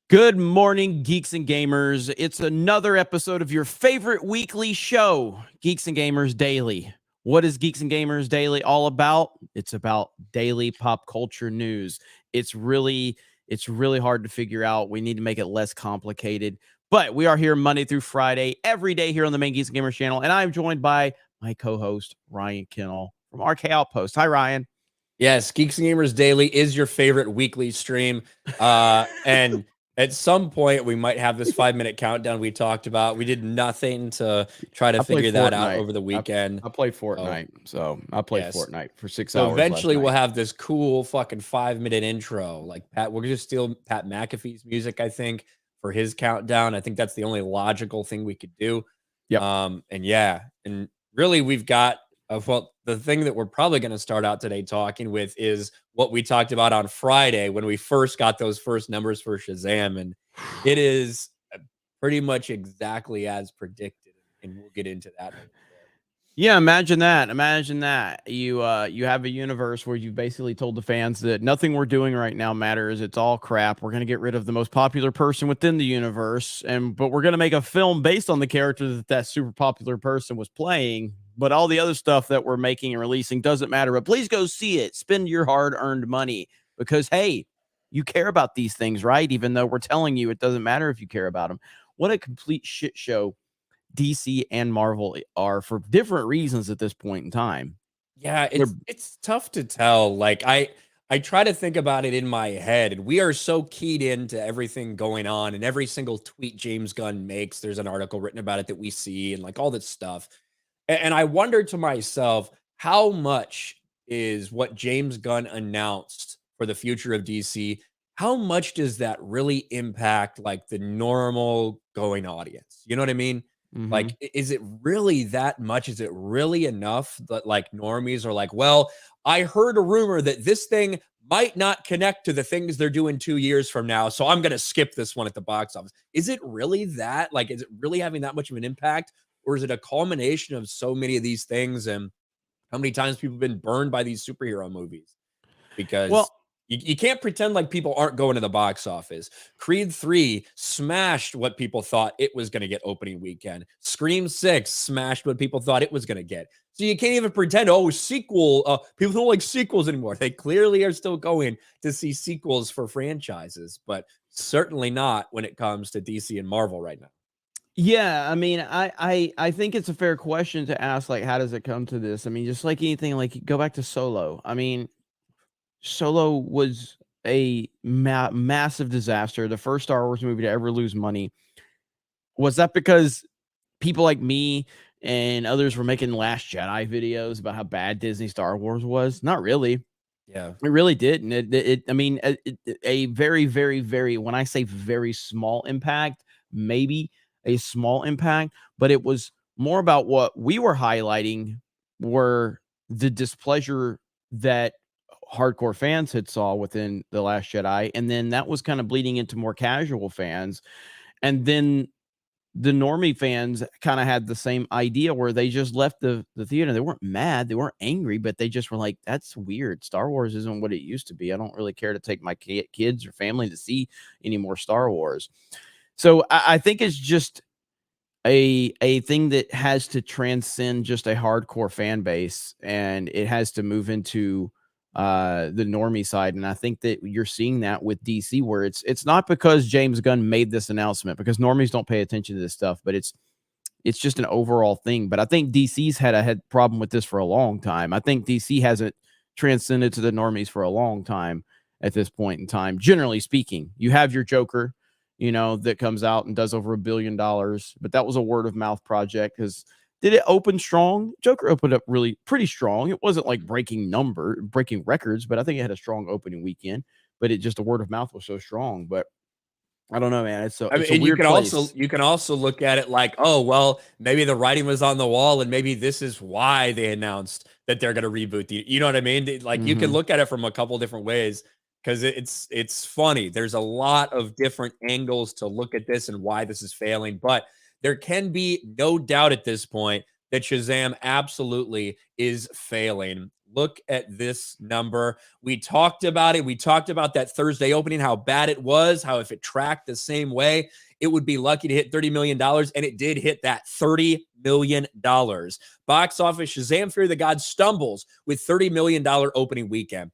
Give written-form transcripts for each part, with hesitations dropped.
Good morning, geeks and gamers. It's another episode of your favorite weekly show, Geeks and Gamers Daily. What is Geeks and Gamers Daily all about? It's about daily pop culture news. It's really hard to figure out. We need to make it less complicated. But we are here Monday through Friday, every day here on the main Geeks and Gamers channel. And I'm joined by my co-host, Ryan Kennel from RK Outpost. Hi, Ryan. Yes, Geeks and Gamers Daily is your favorite weekly stream. And at some point, we might have this 5-minute countdown we talked about. We did nothing to try to I play figure that out Fortnite. over the weekend. I play So, Fortnite. So I played yes. Fortnite for 6 So hours last eventually, night. we'll have this cool fucking 5-minute intro. Like we're gonna steal Pat McAfee's music, I think, for his countdown. I think that's the only logical thing we could do. Yep. And really, we've got the thing that we're probably going to start out today talking with is what we talked about on Friday when we first got those first numbers for Shazam, and it is pretty much exactly as predicted, and we'll get into that. Yeah, imagine that. Imagine that. You have a universe where you basically told the fans that nothing we're doing right now matters. It's all crap. We're going to get rid of the most popular person within the universe, but we're going to make a film based on the character that super popular person was playing. But all the other stuff that we're making and releasing doesn't matter. But please go see it. Spend your hard-earned money because hey, you care about these things, right? Even though we're telling you it doesn't matter if you care about them. What a complete shit show DC and Marvel are for different reasons at this point in time. Yeah, it's tough to tell. Like I try to think about it in my head, and we are so keyed into everything going on, and every single tweet James Gunn makes, there's an article written about it that we see, and like all this stuff. And I wonder to myself, how much is what James Gunn announced for the future of DC? How much does that really impact like the normal going audience? You know what I mean? Mhm. Like, is it really that much? Is it really enough that like normies are like, well, I heard a rumor that this thing might not connect to the things they're doing 2 years from now. So I'm going to skip this one at the box office. Is it really that? Like, is it really having that much of an impact? Or is it a culmination of so many of these things and how many times people have been burned by these superhero movies? Because Well, you can't pretend like people aren't going to the box office. Creed 3 smashed what people thought it was going to get opening weekend. Scream 6 smashed what people thought it was going to get. So you can't even pretend, sequel. People don't like sequels anymore. They clearly are still going to see sequels for franchises, but certainly not when it comes to DC and Marvel right now. yeah, I mean, I think it's a fair question to ask, like, how does it come to this? I mean, just like anything, like go back to Solo. I mean, Solo was a massive disaster, the first Star Wars movie to ever lose money. Was that because people like me and others were making Last Jedi videos about how bad Disney Star Wars was? Not really. Yeah. It really didn't. I mean, a very, very, very, when I say very small impact, maybe a small impact, but it was more about what we were highlighting were the displeasure that hardcore fans had saw within The Last Jedi. And then that was kind of bleeding into more casual fans. And then the normie fans kind of had the same idea where they just left the theater. They weren't mad, they weren't angry, but they just were like, "That's weird. Star Wars isn't what it used to be. I don't really care to take my kids or family to see any more Star Wars." So I think it's just a thing that has to transcend just a hardcore fan base, and it has to move into the normie side. And I think that you're seeing that with DC, where it's not because James Gunn made this announcement, because normies don't pay attention to this stuff, but it's just an overall thing. But I think DC's had a problem with this for a long time. I think DC hasn't transcended to the normies for a long time at this point in time. Generally speaking, you have your Joker, that comes out and does over $1 billion, but that was a word of mouth project. Because did it open strong? Joker opened up really pretty strong. It wasn't like breaking records, but I think it had a strong opening weekend. But it just the word of mouth was so strong. But I don't know, man. It's a I mean, it's a and weird place. you can also look at it like, oh, well, maybe the writing was on the wall, and maybe this is why they announced that they're going to reboot the. You know what I mean? Like you can Mm-hmm. look at it from a couple different ways because it's funny. There's a lot of different angles to look at this and why this is failing, but there can be no doubt at this point that Shazam absolutely is failing. Look at this number. We talked about it. We talked about that Thursday opening, how bad it was, how if it tracked the same way, it would be lucky to hit $30 million. And it did hit that $30 million. Box office, Shazam! Fury of the Gods stumbles with $30 million opening weekend.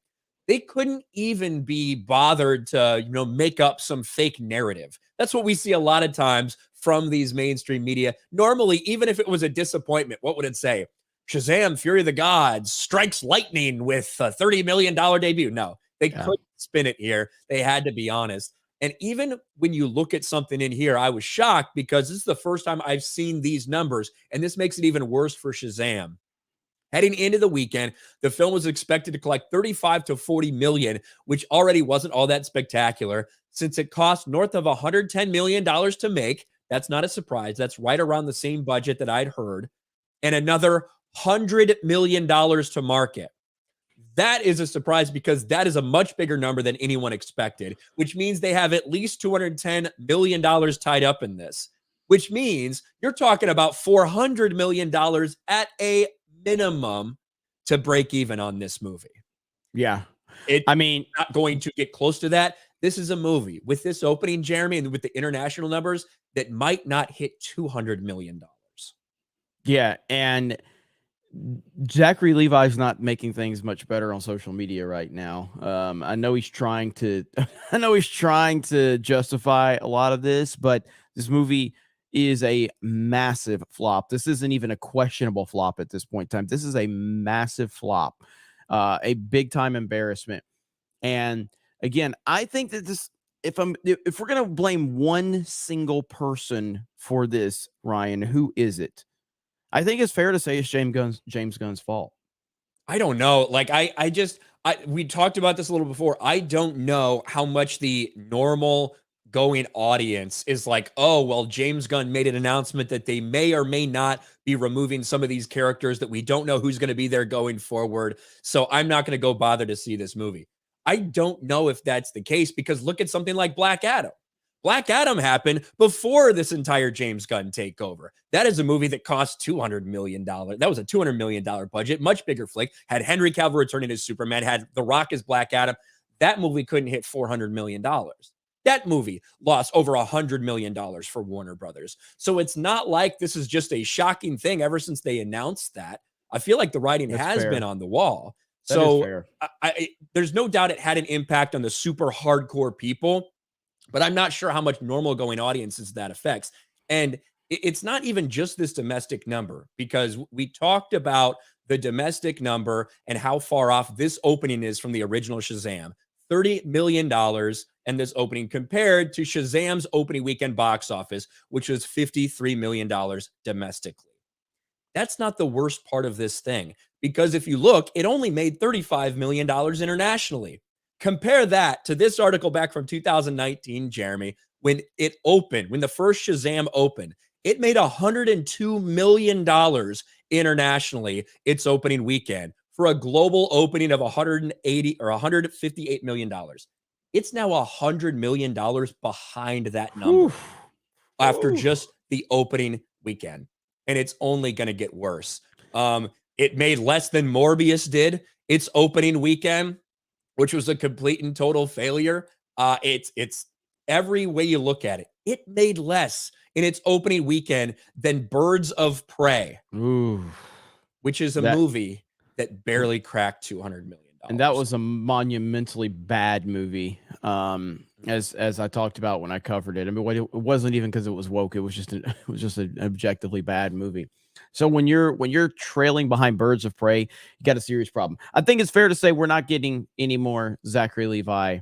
They couldn't even be bothered to, make up some fake narrative. That's what we see a lot of times from these mainstream media. Normally, even if it was a disappointment, what would it say? Shazam! Fury of the Gods strikes lightning with a $30 million debut. No, they Yeah. couldn't spin it here. They had to be honest. And even when you look at something in here, I was shocked because this is the first time I've seen these numbers, and this makes it even worse for Shazam. Heading into the weekend, the film was expected to collect 35 to 40 million, which already wasn't all that spectacular since it cost north of $110 million to make. That's not a surprise. That's right around the same budget that I'd heard. And another $100 million to market. That is a surprise because that is a much bigger number than anyone expected, which means they have at least $210 million tied up in this, which means you're talking about $400 million at a minimum to break even on this movie. Yeah. It's I mean, not going to get close to that. This is a movie with this opening, Jeremy, and with the international numbers that might not hit $200 million. yeah. And Zachary Levi's not making things much better on social media right now. I know he's trying to, I know he's trying to justify a lot of this, but this movie is a massive flop. This isn't even a questionable flop at this point in time. This is a massive flop, a big time embarrassment. And again, I think that this, if we're gonna blame one single person for this, Ryan, who is it? I think it's fair to say it's James Gunn's fault. I don't know. Like we talked about this a little before. I don't know how much the normal going audience is like, oh, well, James Gunn made an announcement that they may or may not be removing some of these characters that we don't know who's going to be there going forward. So I'm not going to go bother to see this movie. I don't know if that's the case because look at something like Black Adam. Black Adam happened before this entire James Gunn takeover. That is a movie that cost $200 million. That was a $200 million budget, much bigger flick. Had Henry Cavill returning as Superman, had The Rock as Black Adam. That movie couldn't hit $400 million. That movie lost over $100 million for Warner Brothers. So it's not like this is just a shocking thing ever since they announced that. I feel like the writing has been on the wall. That is So fair. there's no doubt it had an impact on the super hardcore people, but I'm not sure how much normal going audiences that affects. And it's not even just this domestic number because we talked about the domestic number and how far off this opening is from the original Shazam. $30 million and this opening compared to Shazam's opening weekend box office, which was $53 million domestically. That's not the worst part of this thing because if you look, it only made $35 million internationally. Compare that to this article back from 2019, Jeremy, when it opened, when the first Shazam opened, it made $102 million internationally its opening weekend for a global opening of 180 or $158 million. It's now $100 million behind that number after just the opening weekend. And it's only going to get worse. It made less than Morbius did its opening weekend, which was a complete and total failure. It's every way you look at it. It made less in its opening weekend than Birds of Prey, which is a movie that barely cracked $200 million. And that was a monumentally bad movie. As I talked about when I covered it. I mean, it wasn't even because it was woke. It was just an objectively bad movie. So when you're trailing behind Birds of Prey, you got a serious problem. I think it's fair to say we're not getting any more Zachary Levi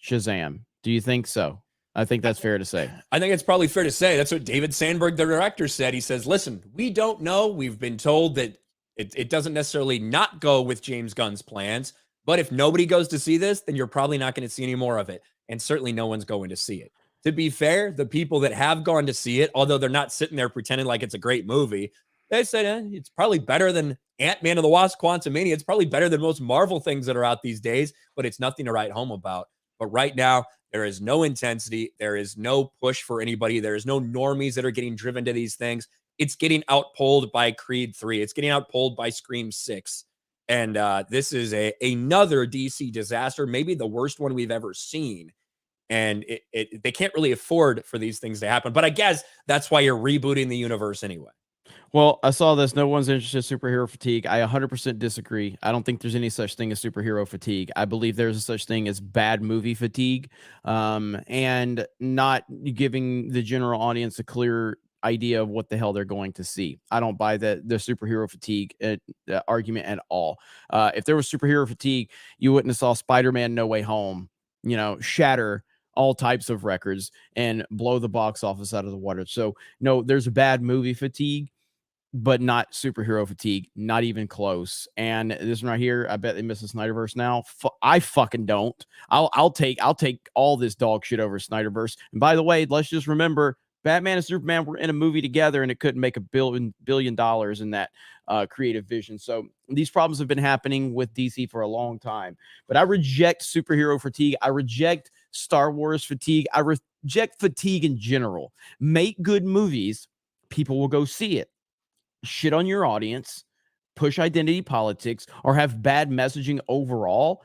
Shazam. Do you think so? I think that's fair to say. I think it's probably fair to say. That's what David Sandberg, the director, said. He says, listen, we don't know. We've been told that it doesn't necessarily not go with James Gunn's plans. But if nobody goes to see this, then you're probably not going to see any more of it. And certainly no one's going to see it. To be fair, the people that have gone to see it, although they're not sitting there pretending like it's a great movie, they said it's probably better than Ant-Man and the Wasp: Quantumania. It's probably better than most Marvel things that are out these days, but it's nothing to write home about. But right now, there is no intensity. There is no push for anybody. There is no normies that are getting driven to these things. It's getting outpolled by Creed 3. It's getting outpolled by Scream 6. And this is another DC disaster, maybe the worst one we've ever seen. And they can't really afford for these things to happen. But I guess that's why you're rebooting the universe anyway. Well, I saw this. No one's interested in superhero fatigue. I 100% disagree. I don't think there's any such thing as superhero fatigue. I believe there's a such thing as bad movie fatigue, and not giving the general audience a clear idea of what the hell they're going to see. I don't buy the superhero fatigue argument at all. If there was superhero fatigue, you wouldn't have saw Spider-Man No Way Home, shatter all types of records and blow the box office out of the water. So no, there's a bad movie fatigue, but not superhero fatigue, not even close. And this one right here, I bet they miss the Snyderverse now. I fucking don't. I'll take all this dog shit over Snyderverse. And by the way, let's just remember, Batman and Superman were in a movie together, and it couldn't make $1 billion in that creative vision. So these problems have been happening with DC for a long time. But I reject superhero fatigue. I reject Star Wars fatigue. I reject fatigue in general. Make good movies, people will go see it. Shit on your audience, push identity politics, or have bad messaging overall,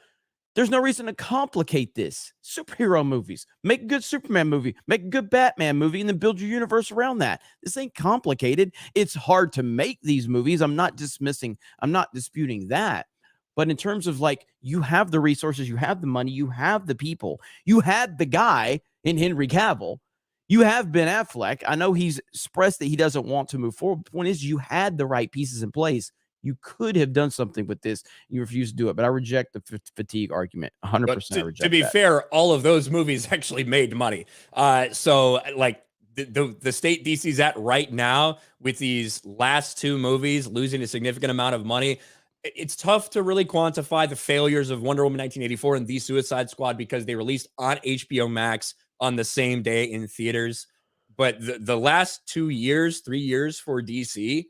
there's no reason to complicate this. Superhero movies, make a good Superman movie, make a good Batman movie, and then build your universe around that. This ain't complicated. It's hard to make these movies. I'm not disputing that. But in terms of like, you have the resources, you have the money, you have the people, you had the guy in Henry Cavill. You have Ben Affleck. I know he's expressed that he doesn't want to move forward. The point is, you had the right pieces in place. You could have done something with this. You refuse to do it. But I reject the fatigue argument. 100%. I reject to be fair, all of those movies actually made money. So like the state DC's at right now with these last two movies losing a significant amount of money, it's tough to really quantify the failures of Wonder Woman 1984 and The Suicide Squad because they released on HBO Max on the same day in theaters. But the last 2 years, 3 years for DC,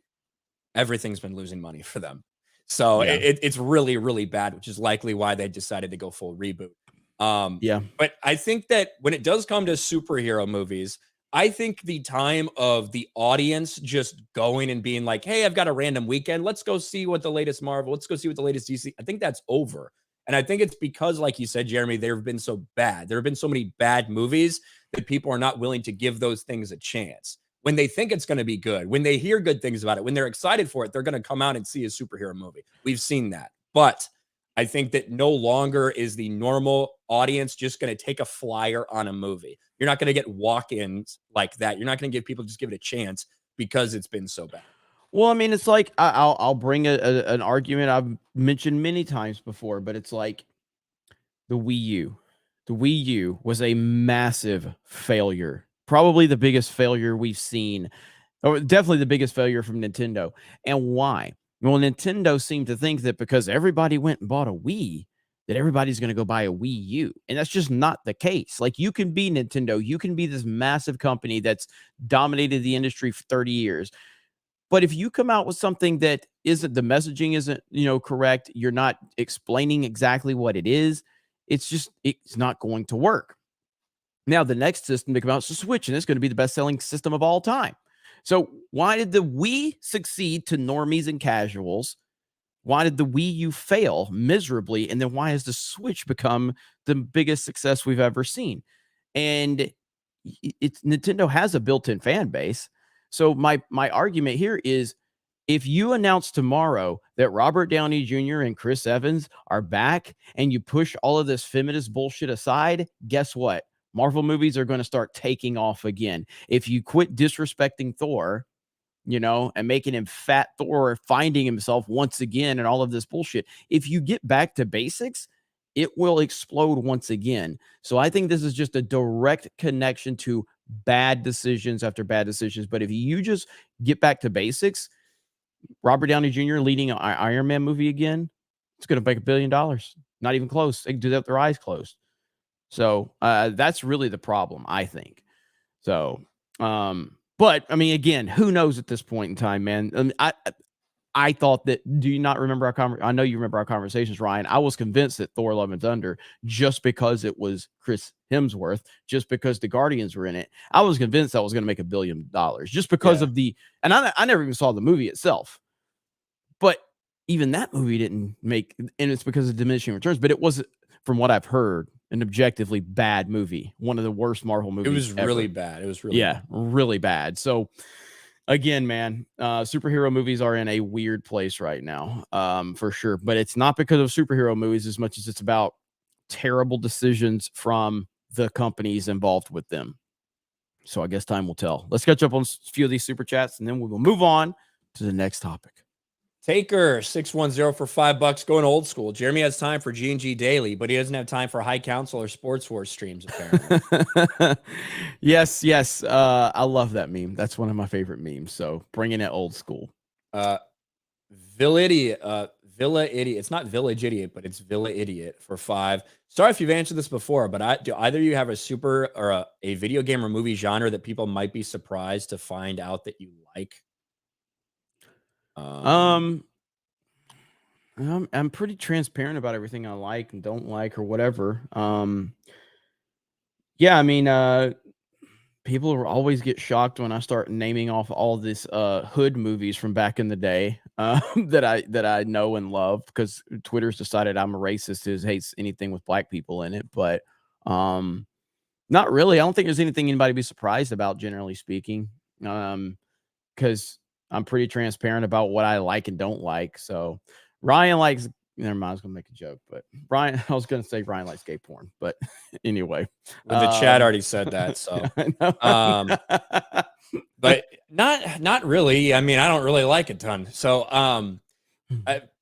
everything's been losing money for them. So it's really, really bad, which is likely why they decided to go full reboot. But I think that when it does come to superhero movies, I think the time of the audience just going and being like, hey, I've got a random weekend, let's go see what the latest Marvel, let's go see what the latest DC, I think that's over. And I think it's because, like you said, Jeremy, there have been so bad. There have been so many bad movies that people are not willing to give those things a chance. When they think it's going to be good, when they hear good things about it, when they're excited for it, they're going to come out and see a superhero movie. We've seen that. But I think that no longer is the normal audience just going to take a flyer on a movie. You're not going to get walk-ins like that. You're not going to give people just give it a chance because it's been so bad. Well, I mean, it's like I'll bring an argument I've mentioned many times before, but it's like the Wii U. The Wii U was a massive failure, probably the biggest failure we've seen, or definitely the biggest failure from Nintendo. And why? Well, Nintendo seemed to think that because everybody went and bought a Wii, that everybody's going to go buy a Wii U. And that's just not the case. Like, you can be Nintendo, you can be this massive company that's dominated the industry for 30 years. But if you come out with something that isn't, the messaging isn't, correct, you're not explaining exactly what it is, it's not going to work. Now, the next system to come out is the Switch, and it's going to be the best-selling system of all time. So why did the Wii succeed to normies and casuals? Why did the Wii U fail miserably? And then why has the Switch become the biggest success we've ever seen? And Nintendo has a built-in fan base. So my argument here is, if you announce tomorrow that Robert Downey Jr. and Chris Evans are back and you push all of this feminist bullshit aside, guess what? Marvel movies are going to start taking off again. If you quit disrespecting Thor, and making him fat Thor, finding himself once again and all of this bullshit, if you get back to basics, it will explode once again. So I think this is just a direct connection to bad decisions after bad decisions. But if you just get back to basics, Robert Downey Jr. leading an Iron Man movie again, it's going to make $1 billion. Not even close. They can do that with their eyes closed. So that's really the problem, I think. So, but I mean, again, who knows at this point in time, man? I thought that. Do you not remember our I know you remember our conversations, Ryan. I was convinced that Thor: Love and Thunder, just because it was Chris Hemsworth, just because the Guardians were in it, I was convinced that was going to make $1 billion just because of the. And I never even saw the movie itself, but even that movie didn't make, and it's because of diminishing returns. But it was, from what I've heard, an objectively bad movie, one of the worst Marvel It movies was really ever. bad. It was really Yeah, bad. really bad. So again, man, superhero movies are in a weird place right now, for sure. But it's not because of superhero movies as much as it's about terrible decisions from the companies involved with them. So I guess time will tell. Let's catch up on a few of these super chats, and then we will move on to the next topic. Taker 610 for $5 going old school. Jeremy has time for G&G Daily, but he doesn't have time for High Council or Sports Wars streams, apparently. Yes. I love that meme. That's one of my favorite memes. So bringing it old school. Villa Idiot. It's not Village Idiot, but it's Villa Idiot for 5. Sorry if you've answered this before, but do either of you have a super or a video game or movie genre that people might be surprised to find out that you like? I'm pretty transparent about everything I like and don't like or whatever. Yeah, I mean, people will always get shocked when I start naming off all this hood movies from back in the day that I know and love, because Twitter's decided I'm a racist who hates anything with black people in it. But not really. I don't think there's anything anybody be surprised about, generally speaking, because I'm pretty transparent about what I like and don't like. So Ryan likes. Never mind, I was gonna make a joke, but Ryan, I was gonna say Ryan likes gay porn, but anyway. Well, the chat already said that, so but not really. I mean, I don't really like a ton. So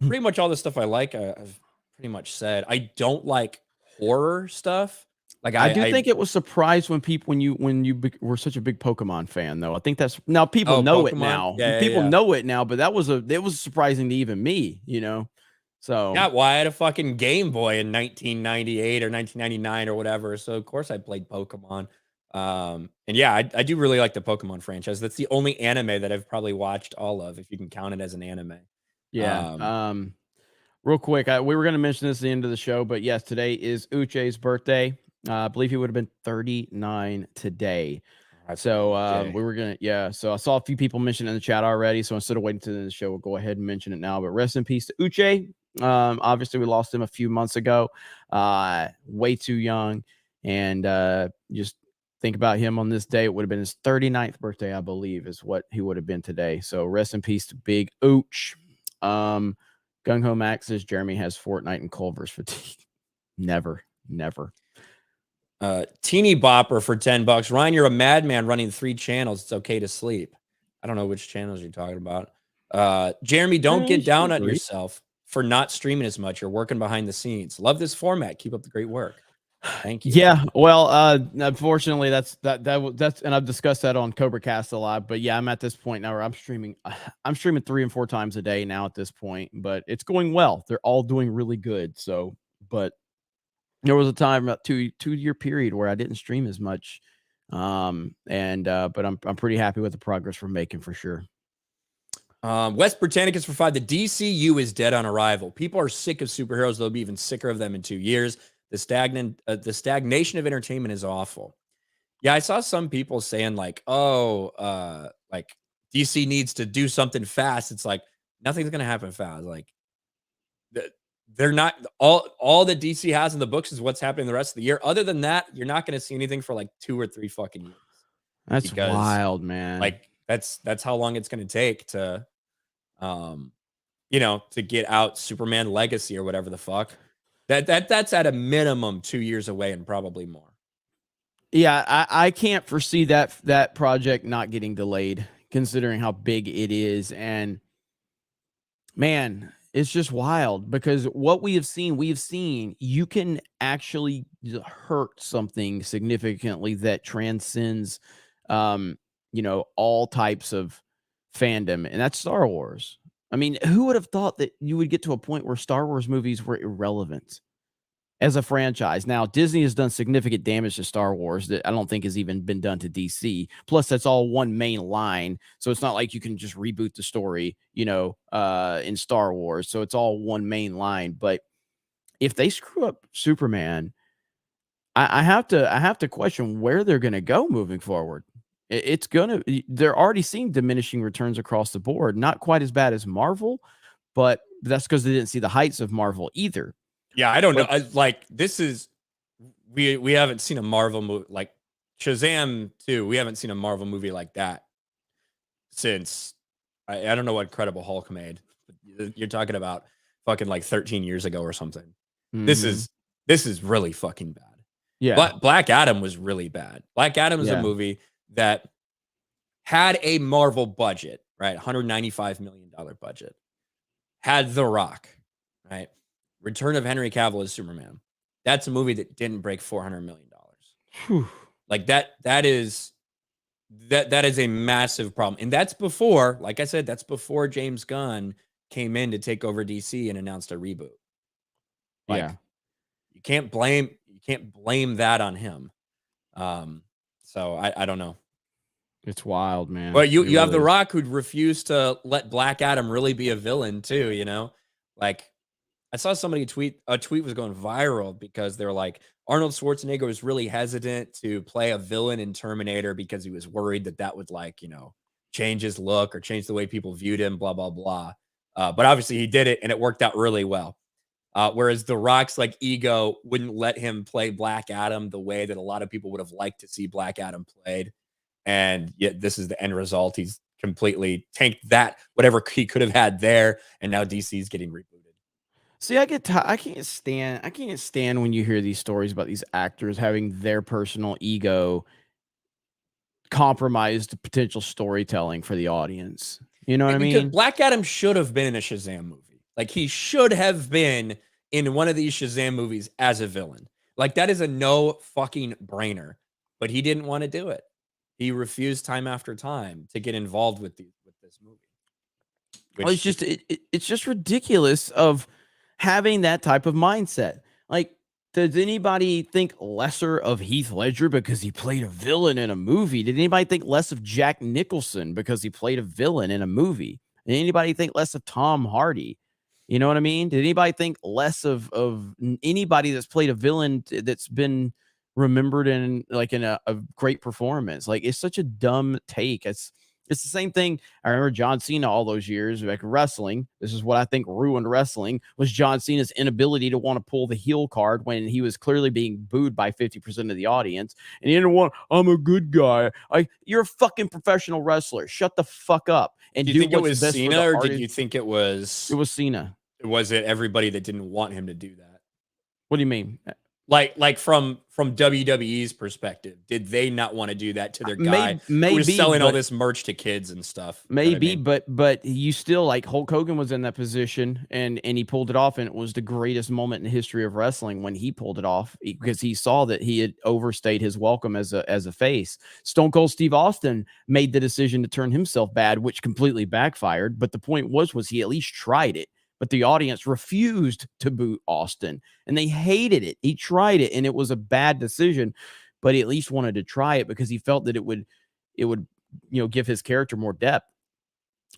pretty much all the stuff I like, I've pretty much said. I don't like horror stuff. Like I do think it was surprised when were such a big Pokemon fan, though. I think that's now people know Pokemon? it now. Yeah, People yeah. know it now, but it was surprising to even me, you know. So yeah, well, I had a fucking Game Boy in 1998 or 1999 or whatever. So of course I played Pokemon. And yeah, I do really like the Pokemon franchise. That's the only anime that I've probably watched all of, if you can count it as an anime. yeah. Real quick, we were going to mention this at the end of the show, but yes, today is Uche's birthday. I believe he would have been 39 today. So we were gonna, yeah. So I saw a few people mention it in the chat already. So instead of waiting to the end of the show, we'll go ahead and mention it now. But rest in peace to Uche. Obviously, we lost him a few months ago. Way too young, and just think about him on this day. It would have been his 39th birthday, I believe, is what he would have been today. So rest in peace to Big Ooch. Gung Ho Max says Jeremy has Fortnite and Culver's fatigue. Never. Teeny Bopper for $10. Ryan, you're a madman running 3 channels. It's okay to sleep. I don't know which channels you're talking about. Jeremy, don't get down on yourself for not streaming as much. You're working behind the scenes. Love this format. Keep up the great work. Thank you. Yeah, well, unfortunately, that's and I've discussed that on Cobra Cast a lot. But yeah, I'm at this point now where I'm streaming 3 and 4 times a day now at this point. But it's going well. They're all doing really good. So, but there was a time about two-year period where I didn't stream as much, but I'm pretty happy with the progress we're making for sure. West Britannicus for 5. The DCU is dead on arrival. People are sick of superheroes. They'll be even sicker of them in 2 years. The stagnation of entertainment is awful. Yeah, I saw some people saying like, "Oh, like DC needs to do something fast." It's like nothing's gonna happen fast. Like they're not all that DC has in the books is what's happening the rest of the year. Other than that, you're not going to see anything for like 2 or 3 fucking years. That's wild, man. Like that's how long it's going to take to, to get out Superman Legacy or whatever the fuck. That's at a minimum 2 years away and probably more. Yeah, I can't foresee that project not getting delayed, considering how big it is. And man, it's just wild, because what we have seen you can actually hurt something significantly that transcends, all types of fandom, and that's Star Wars. I mean, who would have thought that you would get to a point where Star Wars movies were irrelevant as a franchise? Now, Disney has done significant damage to Star Wars that I don't think has even been done to DC. Plus, that's all one main line. So it's not like you can just reboot the story, in Star Wars. So it's all one main line. But if they screw up Superman, I have to question where they're going to go moving forward. They're already seeing diminishing returns across the board. Not quite as bad as Marvel, but that's because they didn't see the heights of Marvel either. Yeah, I don't know. But Like this is we haven't seen a Marvel movie like Shazam 2. We haven't seen a Marvel movie like that since I don't know what Incredible Hulk made. You're talking about fucking like 13 years ago or something. This mhm. is this is really fucking bad. Yeah, But Black Adam was really bad. Black Adam is a yeah, movie that had a Marvel budget, right? $195 million budget. Had The Rock, right? Return of Henry Cavill as Superman. That's a movie that didn't break $400 million. Whew. Like that is a massive problem. And that's before, like I said, that's before James Gunn came in to take over DC and announced a reboot. Yeah, Like you can't blame that on him. Um, so I don't know. it's wild, man. But you It you have really The is. Rock who'd refuse to let Black Adam really be a villain too, you know? Like I saw somebody tweet a tweet was going viral because they were like Arnold Schwarzenegger was really hesitant to play a villain in Terminator because he was worried that that would like, change his look or change the way people viewed him, blah blah blah. But obviously he did it and it worked out really well. Whereas The Rock's like ego wouldn't let him play Black Adam the way that a lot of people would have liked to see Black Adam played. And yet this is the end result. He's completely tanked that whatever he could have had there, and now DC is getting rebooted. See, I can't stand when you hear these stories about these actors having their personal ego compromise the potential storytelling for the audience. You know what I Because mean? Black Adam should have been in a Shazam movie. Like he should have been in one of these Shazam movies as a villain. Like that is a no fucking brainer. But he didn't want to do it. He refused time after time to get involved with this movie. Well, it's Which just it's just ridiculous of having that type of mindset. Like, does anybody think lesser of Heath Ledger because he played a villain in a movie? Did anybody think less of Jack Nicholson because he played a villain in a movie? Did anybody think less of Tom Hardy? You know what I mean? Did anybody think less of anybody that's played a villain that's been remembered in like in a great performance? Like, it's such a dumb take. It's the same thing. I remember John Cena all those years back in wrestling. This is what I think ruined wrestling was John Cena's inability to want to pull the heel card when he was clearly being booed by 50% of the audience. And he didn't want, I'm a good guy. You're a fucking professional wrestler. Shut the fuck up and do you do think it what's was best for the Cena or did artist. you think it It was was Cena. was it everybody that didn't want him to do that? What do you mean? Like from WWE's perspective, did they not want to do that to their guy who was Maybe, selling all but this merch to kids and stuff? You know what I maybe, mean? but you still like Hulk Hogan was in that position and he pulled it off, and it was the greatest moment in the history of wrestling when he pulled it off because he saw that he had overstayed his welcome as a face. Stone Cold Steve Austin made the decision to turn himself bad, which completely backfired. But the point was he at least tried it. But the audience refused to boo Austin and they hated it. He tried it and it was a bad decision, but he at least wanted to try it because he felt that it would give his character more depth.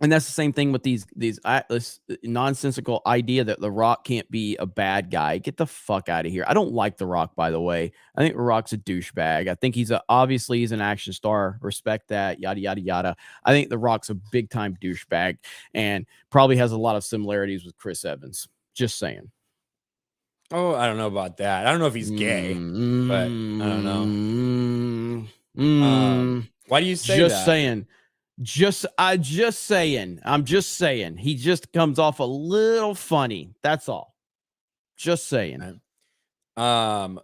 And that's the same thing with this nonsensical idea that The Rock can't be a bad guy. Get the fuck out of here. I don't like The Rock, by the way. I think The Rock's a douchebag. I think obviously he's an action star. Respect that. Yada yada yada. I think The Rock's a big time douchebag and probably has a lot of similarities with Chris Evans. Just saying. Oh, I don't know about that. I don't know if he's gay, but I don't know. Mm, mm, Why do you say just that? saying. Just saying. I'm just saying. He just comes off a little funny. That's all. Just saying. Right. Um,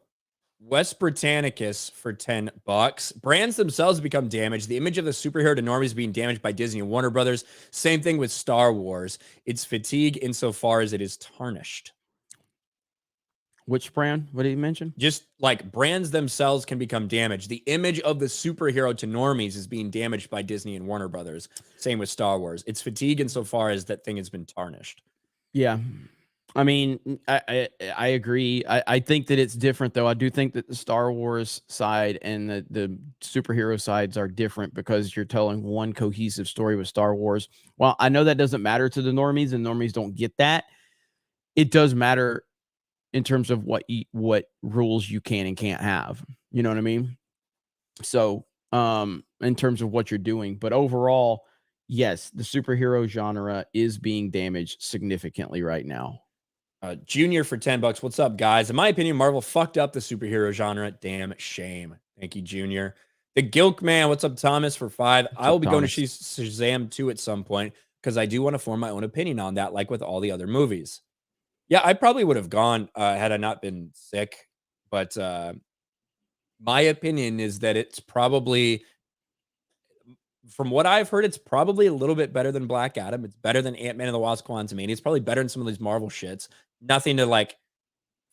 West Britannicus for $10. Brands themselves become damaged. The image of the superhero to normies being damaged by Disney and Warner Brothers. Same thing with Star Wars. It's fatigue insofar as it is tarnished. Which brand? What did you mention? Just like brands themselves can become damaged. The image of the superhero to normies is being damaged by Disney and Warner Brothers. Same with Star Wars. It's fatigue insofar as that thing has been tarnished. Yeah. I mean, I agree. I think that it's different though. I do think that the Star Wars side and the superhero sides are different because you're telling one cohesive story with Star Wars. Well, I know that doesn't matter to the normies, and normies don't get that. It does matter in terms of what rules you can and can't have. You know what I mean? So, in terms of what you're doing, but overall, yes, the superhero genre is being damaged significantly right now. Junior for $10. What's up, guys? In my opinion, Marvel fucked up the superhero genre. Damn shame. Thank you, Junior. The Gilk Man. What's up, Thomas? For 5. What's I up, will be going to Thomas? Shazam 2 at some point because I do want to form my own opinion on that, like with all the other movies. Yeah, I probably would have gone had I not been sick. But my opinion is that it's probably, from what I've heard, it's probably a little bit better than Black Adam. It's better than Ant-Man and the Wasp: Quantumania. It's probably better than some of these Marvel shits. Nothing to like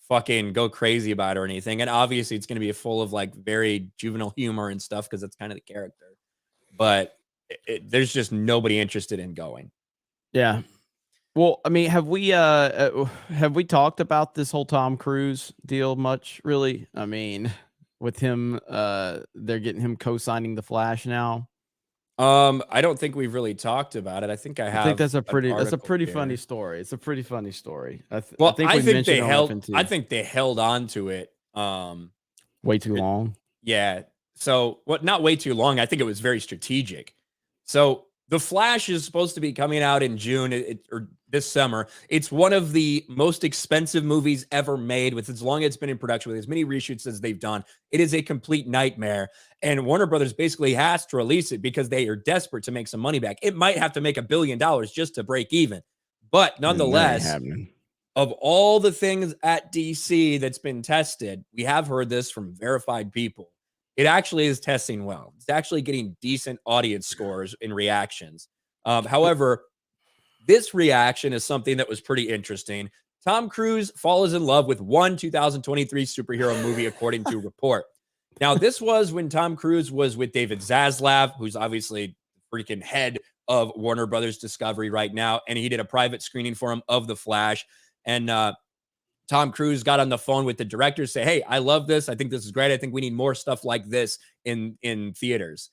fucking go crazy about or anything. And obviously, it's going to be full of like very juvenile humor and stuff because that's kind of the character. But there's just nobody interested in going. Yeah. Well, I mean, have we talked about this whole Tom Cruise deal much? Really? I mean, with him, they're getting him co-signing the Flash now. I don't think we've really talked about it. I think I I think have an that's a article pretty funny here. story. It's a pretty funny story. I Well, think we mentioned it on I FNT. think they held on to it. Way too long. Yeah. So, what? Not way too long. I think it was very strategic. So, The Flash is supposed to be coming out in June or this summer. It's one of the most expensive movies ever made, with as long as it's been in production, with as many reshoots as they've done. It is a complete nightmare. And Warner Brothers basically has to release it because they are desperate to make some money back. It might have to make $1 billion just to break even. But That ain't nonetheless, happening. of all the things at DC that's been tested, we have heard this from verified people. It actually is testing well. It's actually getting decent audience scores and reactions. However, this reaction is something that was pretty interesting. Tom Cruise falls in love with one 2023 superhero movie, according to a report. Now, this was when Tom Cruise was with David Zaslav, who's obviously freaking head of Warner Brothers Discovery right now, and he did a private screening for him of The Flash. And Tom Cruise got on the phone with the director, say, "Hey, I love this. I think this is great. I think we need more stuff like this in theaters."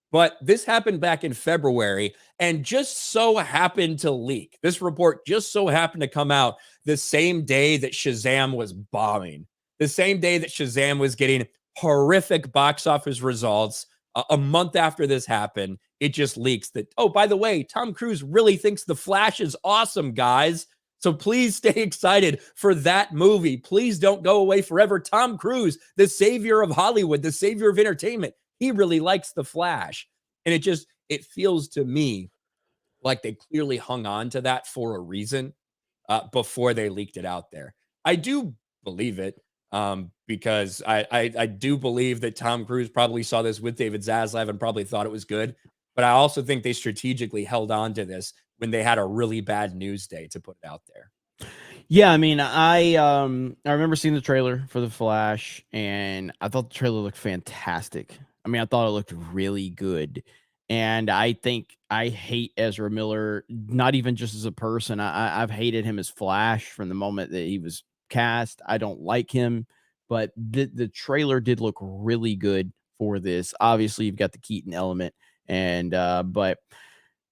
But this happened back in February and just so happened to leak. This report just so happened to come out the same day that Shazam was bombing, the same day that Shazam was getting horrific box office results. A month after this happened, it just leaks that, oh, by the way, Tom Cruise really thinks The Flash is awesome, guys. So please stay excited for that movie. Please don't go away forever. Tom Cruise, the savior of Hollywood, the savior of entertainment, he really likes The Flash. And it feels to me like they clearly hung on to that for a reason before they leaked it out there. I do believe it because I do believe that Tom Cruise probably saw this with David Zaslav and probably thought it was good. But I also think they strategically held on to this when they had a really bad news day to put it out there. Yeah, I mean, I remember seeing the trailer for The Flash, and I thought the trailer looked fantastic. I mean, I thought it looked really good. And I think I hate Ezra Miller, not even just as a person. I've hated him as Flash from the moment that he was cast. I don't like him, but the trailer did look really good for this. Obviously, you've got the Keaton element, and but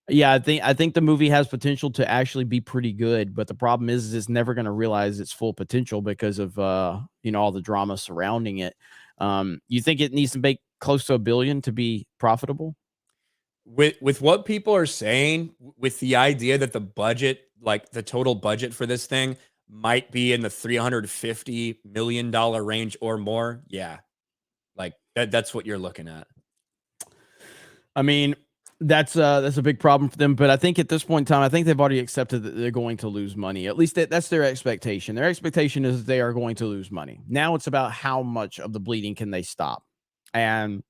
yeah, I think the movie has potential to actually be pretty good, but the problem is it's never going to realize its full potential because of all the drama surrounding it. You think it needs to make close to $1 billion to be profitable? With what people are saying, with the idea that the budget, like the total budget for this thing, might be in the $350 million range or more, yeah, like that's what you're looking at. I mean, that's a big problem for them. But I think at this point in time, I think they've already accepted that they're going to lose money. At least that's their expectation. Their expectation is they are going to lose money. Now it's about how much of the bleeding can they stop. And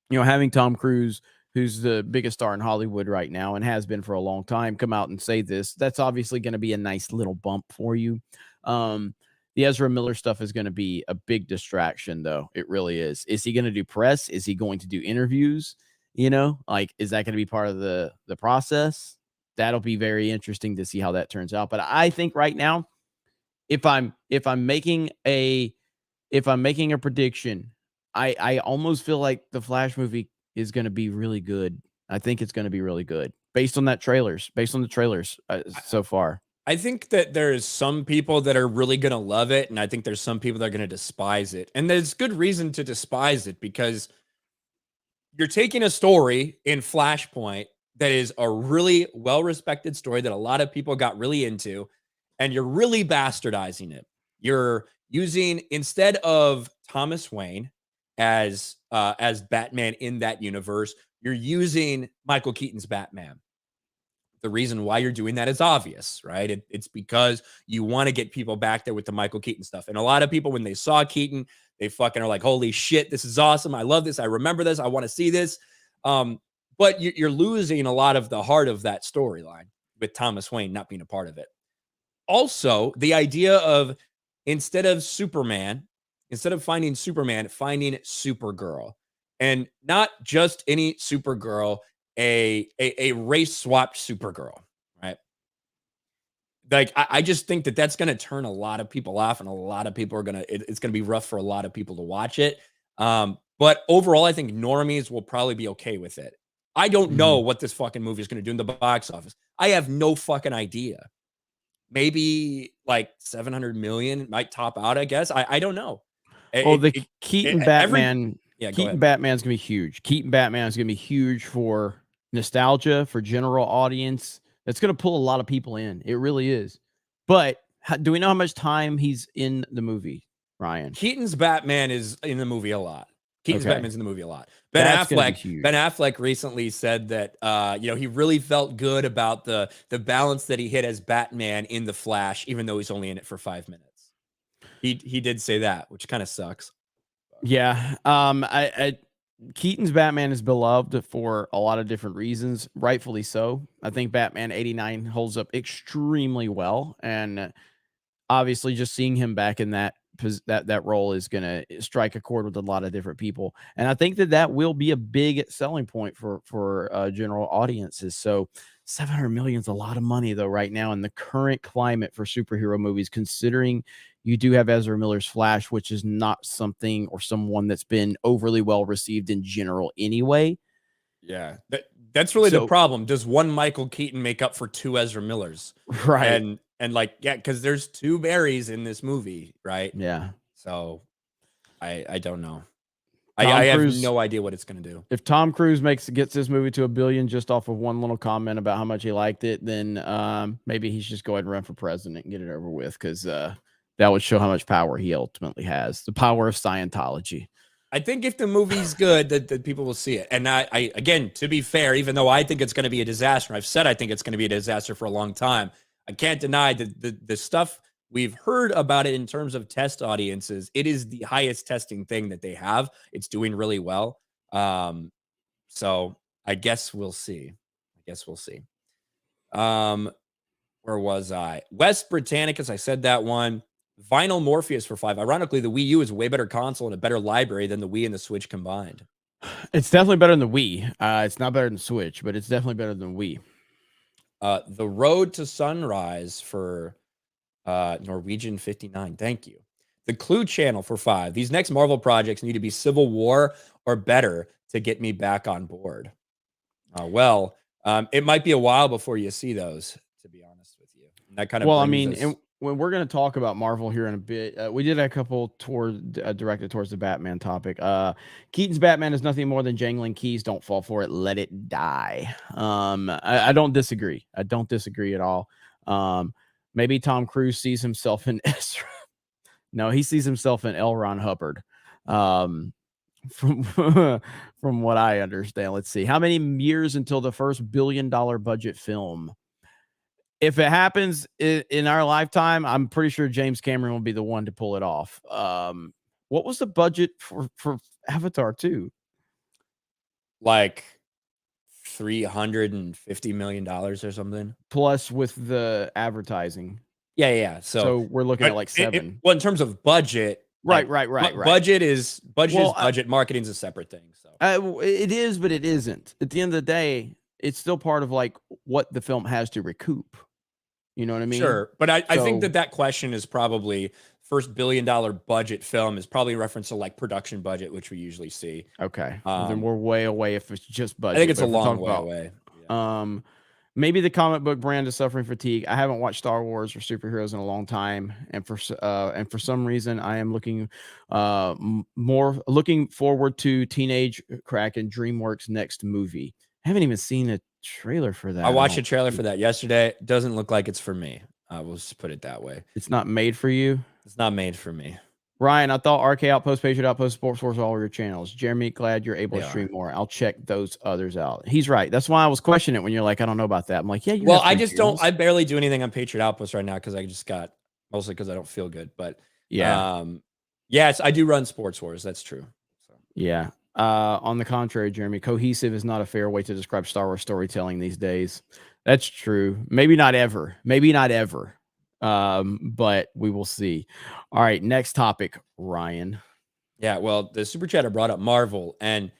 having Tom Cruise, who's the biggest star in Hollywood right now and has been for a long time, come out and say this, that's obviously going to be a nice little bump for you. The Ezra Miller stuff is going to be a big distraction, though. It really is. Is he going to do press? Is he going to do interviews? Like, is that going to be part of the process? That'll be very interesting to see how that turns out. But I think right now, if I'm making a prediction, I almost feel like the Flash movie is going to be really good. I think it's going to be really good based on the trailers so far. I think that there's some people that are really going to love it, and I think there's some people that are going to despise it. And there's good reason to despise it because you're taking a story in Flashpoint that is a really well-respected story that a lot of people got really into, and you're really bastardizing it. You're using, instead of Thomas Wayne as Batman in that universe, you're using Michael Keaton's Batman. The reason why you're doing that is obvious, right? It's because you want to get people back there with the Michael Keaton stuff. And a lot of people, when they saw Keaton, they fucking are like, holy shit, this is awesome. I love this. I remember this. I want to see this. But you're losing a lot of the heart of that storyline with Thomas Wayne not being a part of it. Also, the idea of, instead of Superman, instead of finding Superman, finding Supergirl, and not just any Supergirl, a race swapped Supergirl, right? Like, I just think that that's going to turn a lot of people off, and a lot of people are going to, it's going to be rough for a lot of people to watch it. But overall, I think normies will probably be okay with it. I don't know what this fucking movie is going to do in the box office. I have no fucking idea. Maybe like 700 million might top out, I guess. I don't know. Well, the Keaton Batman, Yeah, go Keaton ahead. Batman's gonna be huge. Keaton Batman is gonna be huge for nostalgia, for general audience. It's gonna pull a lot of people in. It really is. But do we know how much time he's in the movie, Ryan? Keaton's Batman is in the movie a lot. Keaton's Okay. Batman's in the movie a lot. That's gonna be huge. Ben Affleck recently said that he really felt good about the balance that he hit as Batman in The Flash, even though he's only in it for 5 minutes. He did say that, which kind of sucks. Yeah. Keaton's Batman is beloved for a lot of different reasons, rightfully so. I think Batman 89 holds up extremely well, and obviously just seeing him back in that role is going to strike a chord with a lot of different people. And I think that will be a big selling point for general audiences. So 700 million is a lot of money though right now in the current climate for superhero movies, considering you do have Ezra Miller's Flash, which is not something or someone that's been overly well received in general anyway. Yeah, that's really the problem. Does one Michael Keaton make up for two Ezra Millers? Right. And like, yeah, because there's two Barrys in this movie, right? Yeah. So I don't know. I have no idea what it's gonna do. If Tom Cruise gets this movie to $1 billion just off of one little comment about how much he liked it, then maybe he should just go ahead and run for president and get it over with, because that would show how much power he ultimately has. The power of Scientology. I think if the movie's good, that people will see it. And I again, to be fair, even though I think it's going to be a disaster, I've said I think it's going to be a disaster for a long time. I can't deny that the stuff we've heard about it in terms of test audiences, it is the highest testing thing that they have. It's doing really well. So I guess we'll see. Where was I? West Britannicus, I said that one. Vinyl Morpheus for 5. Ironically, the Wii U is a way better console and a better library than the Wii and the Switch combined. It's definitely better than the Wii. It's not better than the Switch, but it's definitely better than Wii. The Road to Sunrise for Norwegian 59. Thank you. The Clue Channel for 5. These next Marvel projects need to be Civil War or better to get me back on board. It might be a while before you see those, to be honest with you. And that kind of when we're going to talk about Marvel here in a bit, we did a couple directed towards the Batman topic. Keaton's Batman is nothing more than jangling keys. Don't fall for it. Let it die. I don't disagree. I don't disagree at all. Maybe Tom Cruise sees himself in Ezra. No, he sees himself in L. Ron Hubbard. From what I understand. Let's see. How many years until the first $1 billion budget film? If it happens in our lifetime, I'm pretty sure James Cameron will be the one to pull it off. What was the budget for Avatar 2? Like $350 million or something. Plus with the advertising. Yeah. So we're looking at like 7. Well, in terms of budget, right. Budget is budget. Marketing's a separate thing. So it is, but it isn't. At the end of the day, it's still part of like what the film has to recoup. You know what I mean? Sure. But I think that question is probably first $1 billion budget film is probably in reference to like production budget, which we usually see. Okay. Then we're way away if it's just budget. I think it's a long way away. Yeah. Maybe the comic book brand is suffering fatigue. I haven't watched Star Wars or superheroes in a long time, and for some reason, I am looking forward to Teenage Kraken DreamWorks' next movie. I haven't even seen a trailer for that. I watched a trailer for that yesterday. Doesn't look like it's for me. I will just put it that way. It's not made for you. It's not made for me. Ryan, I thought RK Outpost, Patriot Outpost, Sports Force, all your channels. Jeremy, glad you're able They to stream are. more. I'll check those others out. He's right. That's why I was questioning it when you're like, I don't know about that. I'm like, yeah, you Well, have I three just don't. channels. I barely do anything on Patriot Outpost right now because I just got mostly because I don't feel good. But Yeah. yes, I do run Sports Wars. That's true. So. Yeah. On the contrary, Jeremy, cohesive is not a fair way to describe Star Wars storytelling these days. That's true. Maybe not ever. Maybe not ever. But we will see. All right. Next topic, Ryan. Yeah, well, the super chatter brought up Marvel, and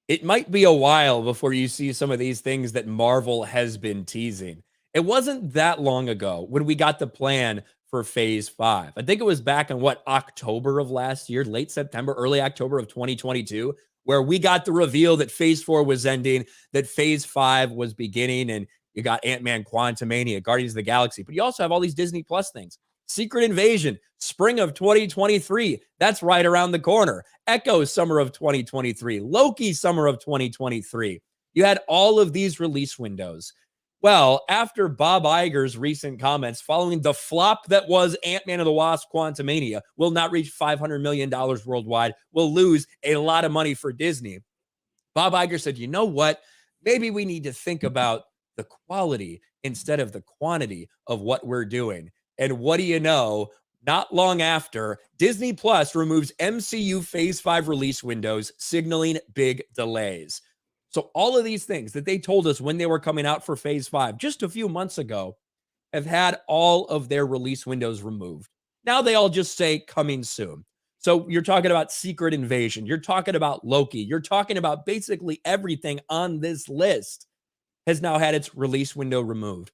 it might be a while before you see some of these things that Marvel has been teasing. It wasn't that long ago when we got the plan for Phase 5. I think it was back in October of last year, late September, early October of 2022, where we got the reveal that Phase 4 was ending, that Phase 5 was beginning, and you got Ant-Man, Quantumania, Guardians of the Galaxy, but you also have all these Disney Plus things. Secret Invasion, spring of 2023. That's right around the corner. Echo, summer of 2023. Loki, summer of 2023. You had all of these release windows. Well, after Bob Iger's recent comments following the flop that was Ant-Man and the Wasp Quantumania will not reach $500 million worldwide, will lose a lot of money for Disney. Bob Iger said, you know what? Maybe we need to think about the quality instead of the quantity of what we're doing. And what do you know? Not long after, Disney Plus removes MCU Phase 5 release windows, signaling big delays. So all of these things that they told us when they were coming out for Phase 5 just a few months ago have had all of their release windows removed. Now they all just say coming soon. So you're talking about Secret Invasion. You're talking about Loki. You're talking about basically everything on this list has now had its release window removed,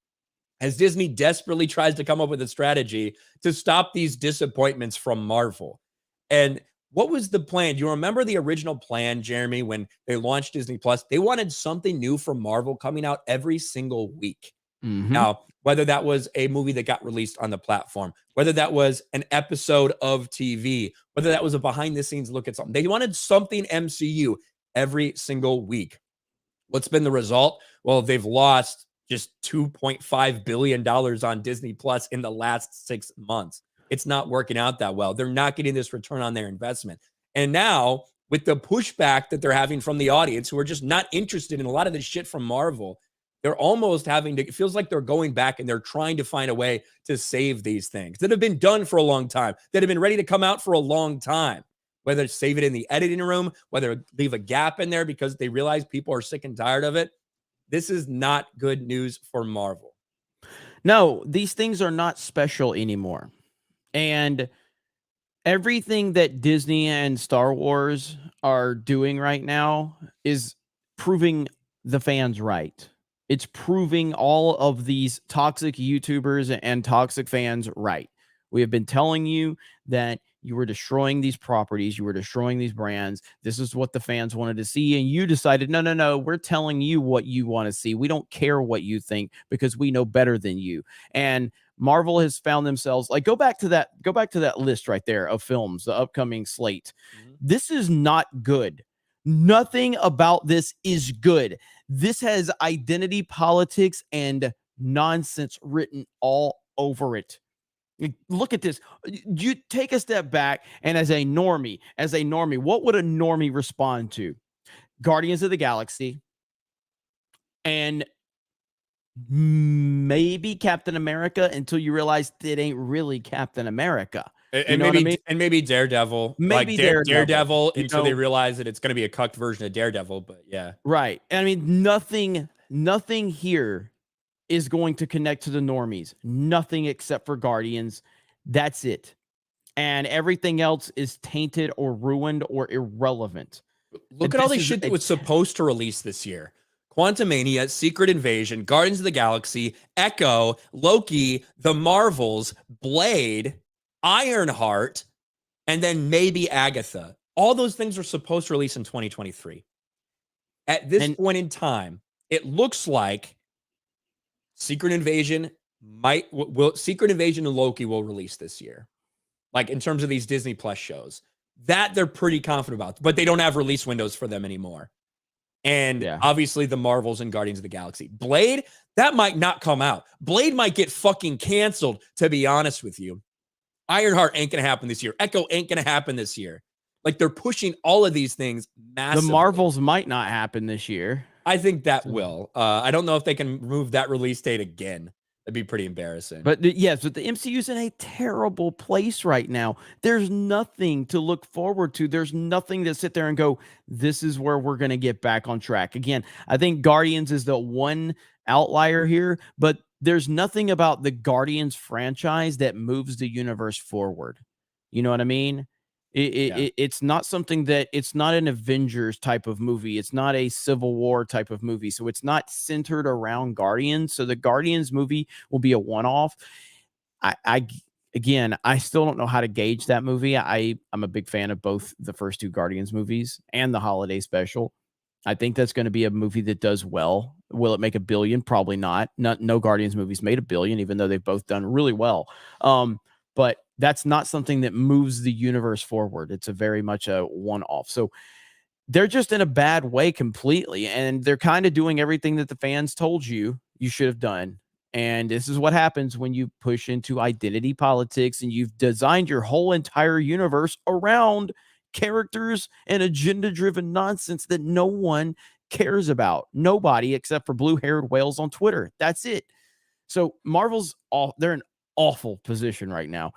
as Disney desperately tries to come up with a strategy to stop these disappointments from Marvel. And what was the plan? Do you remember the original plan, Jeremy, when they launched Disney Plus? They wanted something new from Marvel coming out every single week. Mm-hmm. Now, whether that was a movie that got released on the platform, whether that was an episode of TV, whether that was a behind the scenes look at something, they wanted something MCU every single week. What's been the result? Well, they've lost just $2.5 billion on Disney Plus in the last 6 months. It's not working out that well. They're not getting this return on their investment. And now, with the pushback that they're having from the audience, who are just not interested in a lot of this shit from Marvel, they're almost having to, it feels like they're going back and they're trying to find a way to save these things that have been done for a long time, that have been ready to come out for a long time. Whether save it in the editing room, whether leave a gap in there because they realize people are sick and tired of it. This is not good news for Marvel. No, these things are not special anymore. And everything that Disney and Star Wars are doing right now is proving the fans right. It's proving all of these toxic YouTubers and toxic fans right. We have been telling you that you were destroying these properties, you were destroying these brands. This is what the fans wanted to see. And you decided, no, we're telling you what you want to see. We don't care what you think because we know better than you. And Marvel has found themselves like, go back to that list right there of films, the upcoming slate. Mm-hmm. This is not good. Nothing about this is good. This has identity politics and nonsense written all over it. Look at this. You take a step back, and as a normie, what would a normie respond to? Guardians of the Galaxy and maybe Captain America, until you realize it ain't really Captain America. And maybe Daredevil. Maybe like Daredevil until they realize that it's going to be a cucked version of Daredevil. But yeah. Right. I mean, nothing here is going to connect to the normies. Nothing except for Guardians. That's it. And everything else is tainted or ruined or irrelevant. Look at all this shit that was supposed to release this year. Quantumania, Secret Invasion, Guardians of the Galaxy, Echo, Loki, The Marvels, Blade, Ironheart, and then maybe Agatha. All those things are supposed to release in 2023. At this point in time, it looks like Secret Invasion Secret Invasion and Loki will release this year. Like in terms of these Disney Plus shows. That they're pretty confident about, but they don't have release windows for them anymore. and Yeah. obviously the Marvels and Guardians of the Galaxy. Blade, that might not come out. Blade might get fucking canceled, to be honest with you. Ironheart ain't going to happen this year. Echo ain't going to happen this year. Like, they're pushing all of these things massively. The Marvels might not happen this year. I think that will. I don't know if they can move that release date again. That'd be pretty embarrassing. But yes, but the MCU's in a terrible place right now. There's nothing to look forward to. There's nothing to sit there and go, this is where we're going to get back on track. Again, I think Guardians is the one outlier here, but there's nothing about the Guardians franchise that moves the universe forward. You know what I mean? It's not something that it's not an Avengers type of movie. It's not a Civil War type of movie. So it's not centered around Guardians. So the Guardians movie will be a one-off. Again, I still don't know how to gauge that movie. I'm a big fan of both the first two Guardians movies and the holiday special. I think that's going to be a movie that does well. Will it make $1 billion? Probably not. No Guardians movies made $1 billion, even though they've both done really well. But that's not something that moves the universe forward. It's a very much a one-off. So they're just in a bad way completely. And they're kind of doing everything that the fans told you should have done. And this is what happens when you push into identity politics and you've designed your whole entire universe around characters and agenda-driven nonsense that no one cares about. Nobody except for blue-haired whales on Twitter. That's it. So Marvel's they're in awful position right now.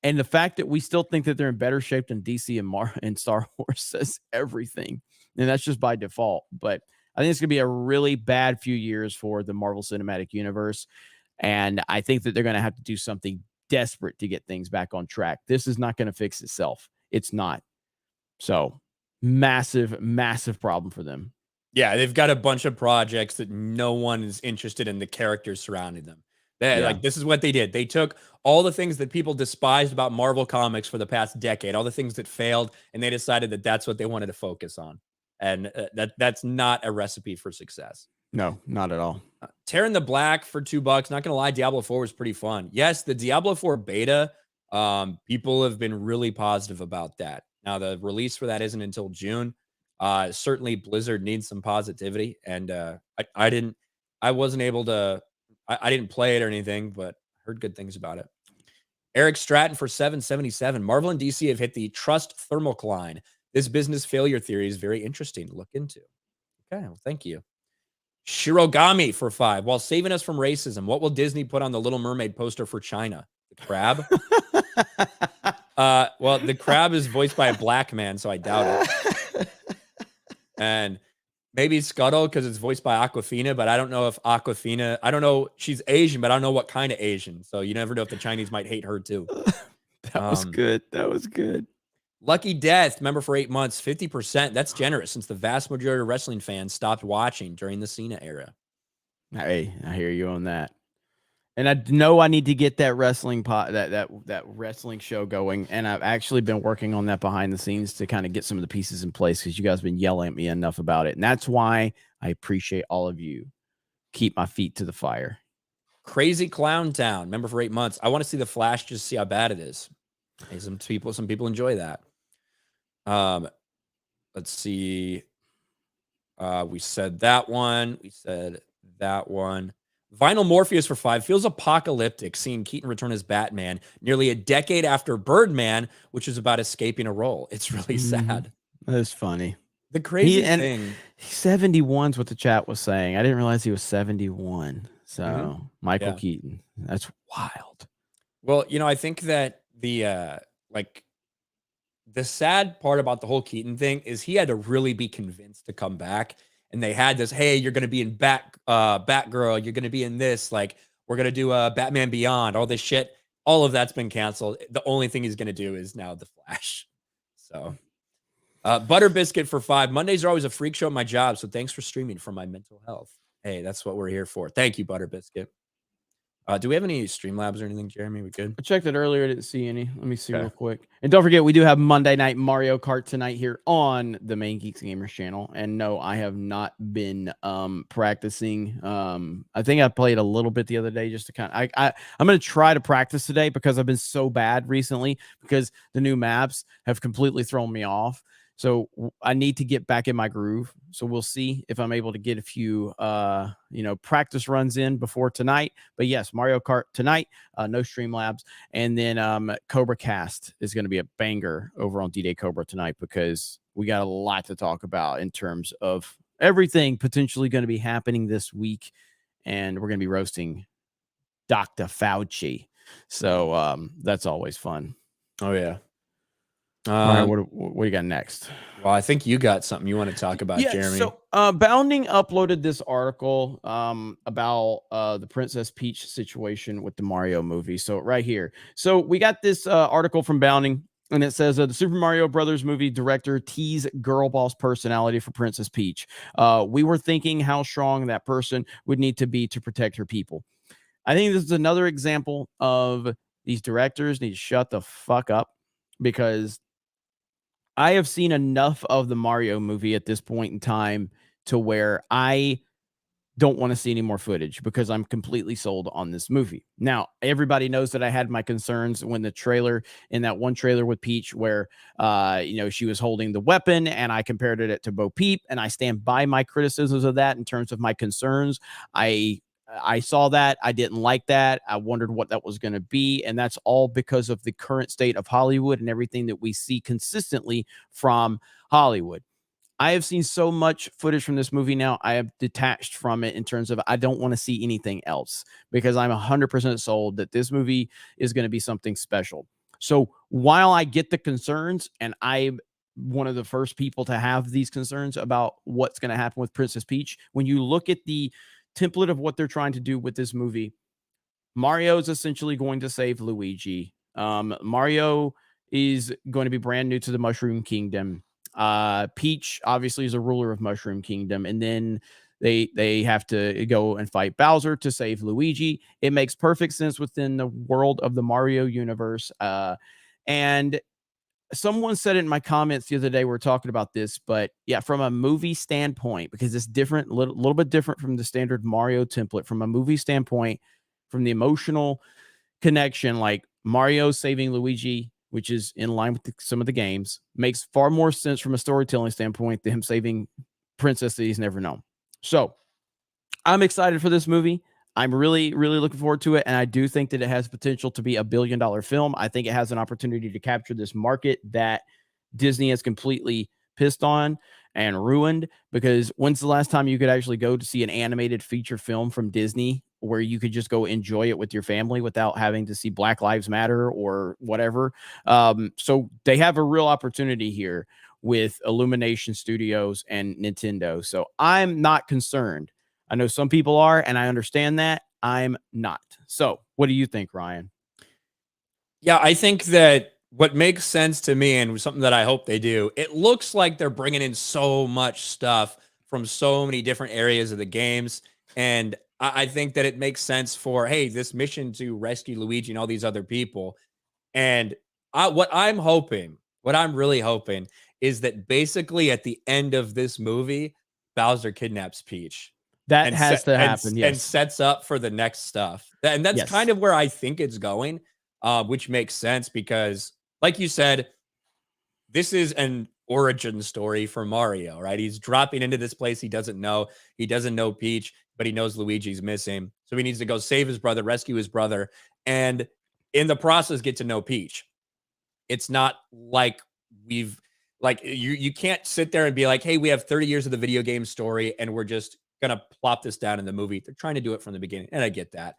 And the fact that we still think that they're in better shape than DC and Star Wars says everything. And that's just by default. But I think it's going to be a really bad few years for the Marvel Cinematic Universe. And I think that they're going to have to do something desperate to get things back on track. This is not going to fix itself. It's not. So massive, massive problem for them. Yeah, they've got a bunch of projects that no one is interested in the characters surrounding them. Like, this is what they did. They took all the things that people despised about Marvel Comics for the past decade, all the things that failed, and they decided that that's what they wanted to focus on. And that's not a recipe for success. No, not at all. Tearing the Black for $2. Not going to lie, Diablo 4 was pretty fun. Yes, the Diablo 4 beta, people have been really positive about that. Now, the release for that isn't until June. Certainly, Blizzard needs some positivity. And I wasn't able to... I didn't play it or anything, but heard good things about it. Eric Stratton for $7.77. Marvel and DC have hit the trust thermocline. This business failure theory is very interesting to look into. Okay, well, thank you. Shirogami for $5. While saving us from racism, what will Disney put on the Little Mermaid poster for China? The crab? Well, the crab is voiced by a black man, so I doubt it. And maybe Scuttle because it's voiced by Awkwafina, but I don't know if Awkwafina, I don't know. She's Asian, but I don't know what kind of Asian. So you never know if the Chinese might hate her too. That was good. That was good. Lucky Death, member for 8 months, 50%. That's generous since the vast majority of wrestling fans stopped watching during the Cena era. Hey, I hear you on that. And I know I need to get that wrestling that wrestling show going. And I've actually been working on that behind the scenes to kind of get some of the pieces in place because you guys have been yelling at me enough about it. And that's why I appreciate all of you. Keep my feet to the fire. Crazy Clown Town, member for 8 months. I want to see the Flash just to see how bad it is. Hey, some people enjoy that. Let's see. We said that one. We said that one. Vinyl Morpheus for $5 feels apocalyptic seeing Keaton return as Batman nearly a decade after Birdman, which is about escaping a role. It's really sad. That is funny. The crazy thing. 71's what the chat was saying. I didn't realize he was 71. So Michael Keaton. That's wild. Well, I think that the sad part about the whole Keaton thing is he had to really be convinced to come back. And they had this, hey, you're going to be in Batgirl. You're going to be in this. Like, we're going to do a Batman Beyond, all this shit. All of that's been canceled. The only thing he's going to do is now The Flash. So, Butter Biscuit for $5. Mondays are always a freak show at my job. So thanks for streaming for my mental health. Hey, that's what we're here for. Thank you, Butter Biscuit. Do we have any Streamlabs or anything, Jeremy? We good? I checked it earlier. I didn't see any. Let me see real quick. And don't forget, we do have Monday Night Mario Kart tonight here on the main Geeks Gamers channel. And no, I have not been practicing. I think I played a little bit the other day just to kind of. I'm going to try to practice today because I've been so bad recently because the new maps have completely thrown me off. So I need to get back in my groove. So we'll see if I'm able to get a few, practice runs in before tonight. But yes, Mario Kart tonight, no Streamlabs. And then Cobra Cast is going to be a banger over on D-Day Cobra tonight, because we got a lot to talk about in terms of everything potentially going to be happening this week. And we're going to be roasting Dr. Fauci. So that's always fun. Oh yeah. All right, what do you got next? Well, I think you got something you want to talk about, Yeah, Jeremy. so Bounding uploaded this article about the Princess Peach situation with the Mario movie. So right here. So we got this article from Bounding, and it says the Super Mario Brothers movie director teased girl boss personality for Princess Peach. We were thinking how strong that person would need to be to protect her people. I think this is another example of these directors need to shut the fuck up, because I have seen enough of the Mario movie at this point in time to where I don't want to see any more footage, because I'm completely sold on this movie. Now, everybody knows that I had my concerns when the trailer, in that one trailer with Peach, where she was holding the weapon, and I compared it to Bo Peep, and I stand by my criticisms of that in terms of my concerns. I saw that. I didn't like that. I wondered what that was going to be. And that's all because of the current state of Hollywood and everything that we see consistently from Hollywood. I have seen so much footage from this movie now. I have detached from it in terms of I don't want to see anything else, because I'm 100% sold that this movie is going to be something special. So while I get the concerns, and I'm one of the first people to have these concerns about what's going to happen with Princess Peach, when you look at the template of what they're trying to do with this movie, Mario is essentially going to save Luigi. Mario is going to be brand new to the Mushroom Kingdom. Peach obviously is a ruler of Mushroom Kingdom, and then they have to go and fight Bowser to save Luigi. It makes perfect sense within the world of the Mario universe. And someone said it in my comments the other day, we were talking about this, but yeah, from a movie standpoint, because it's different, little bit different from the standard Mario template. From a movie standpoint, from the emotional connection, like Mario saving Luigi, which is in line with some of the games, makes far more sense from a storytelling standpoint than him saving Princess that he's never known. So I'm excited for this movie. I'm really, really looking forward to it. And I do think that it has potential to be $1 billion film. I think it has an opportunity to capture this market that Disney has completely pissed on and ruined, because when's the last time you could actually go to see an animated feature film from Disney where you could just go enjoy it with your family without having to see Black Lives Matter or whatever? So they have a real opportunity here with Illumination Studios and Nintendo. So I'm not concerned. I know some people are, and I understand that. I'm not. So what do you think, Ryan? Yeah, I think that what makes sense to me, and something that I hope they do, it looks like they're bringing in so much stuff from so many different areas of the games. And I think that it makes sense for, hey, this mission to rescue Luigi and all these other people. And what I'm really hoping is that basically at the end of this movie, Bowser kidnaps Peach That and has set to happen. and Yes. sets up for the next stuff. And that's Yes. kind of where I think it's going, which makes sense because, like you said, this is an origin story for Mario, right? He's dropping into this place he doesn't know. He doesn't know Peach, but he knows Luigi's missing. So he needs to go save his brother, rescue his brother, and in the process, get to know Peach. It's not like we've like you can't sit there and be like, hey, we have 30 years of the video game story and we're just gonna plop this down in the movie. They're trying to do it from the beginning, and I get that.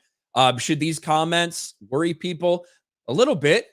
Should these comments worry people a little bit,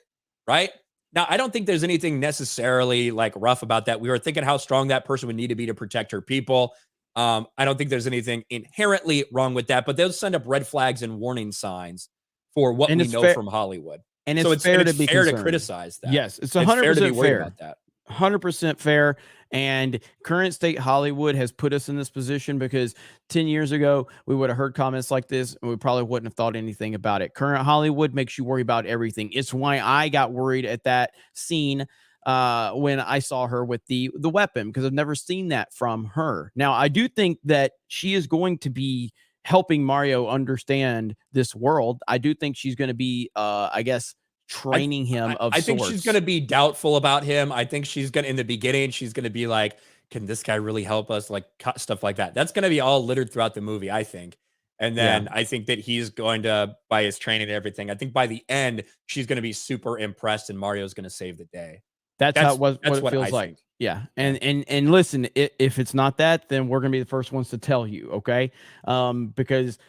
right? Now, I don't think there's anything necessarily like rough about that. We were thinking how strong that person would need to be to protect her people. I don't think there's anything inherently wrong with that, but they'll send up red flags and warning signs for what And we it's know fair. from Hollywood. And So it's fair to it's be fair to concerned. criticize that. Yes, it's It's fair to be 100% worried fair. about that. 100% fair. And current state Hollywood has put us in this position because 10 years ago, we would have heard comments like this and we probably wouldn't have thought anything about it. Current Hollywood makes you worry about everything. It's why I got worried at that scene when I saw her with the weapon, because I've never seen that from her. Now, I do think that she is going to be helping Mario understand this world. I do think she's going to be, I guess, training him of I think she's sorts. gonna be doubtful about him. I think she's gonna in the beginning, she's gonna be like, "Can this guy really help us?" Like stuff like that. That's gonna be all littered throughout the movie, I think. And Yeah, then I think that he's going to, by his training and everything, I think by the end she's gonna be super impressed, and Mario's gonna save the day. that's how what That's it what feels I like. think. Yeah, Yeah. and listen, if it's not that, then we're gonna be the first ones to tell you, okay? Because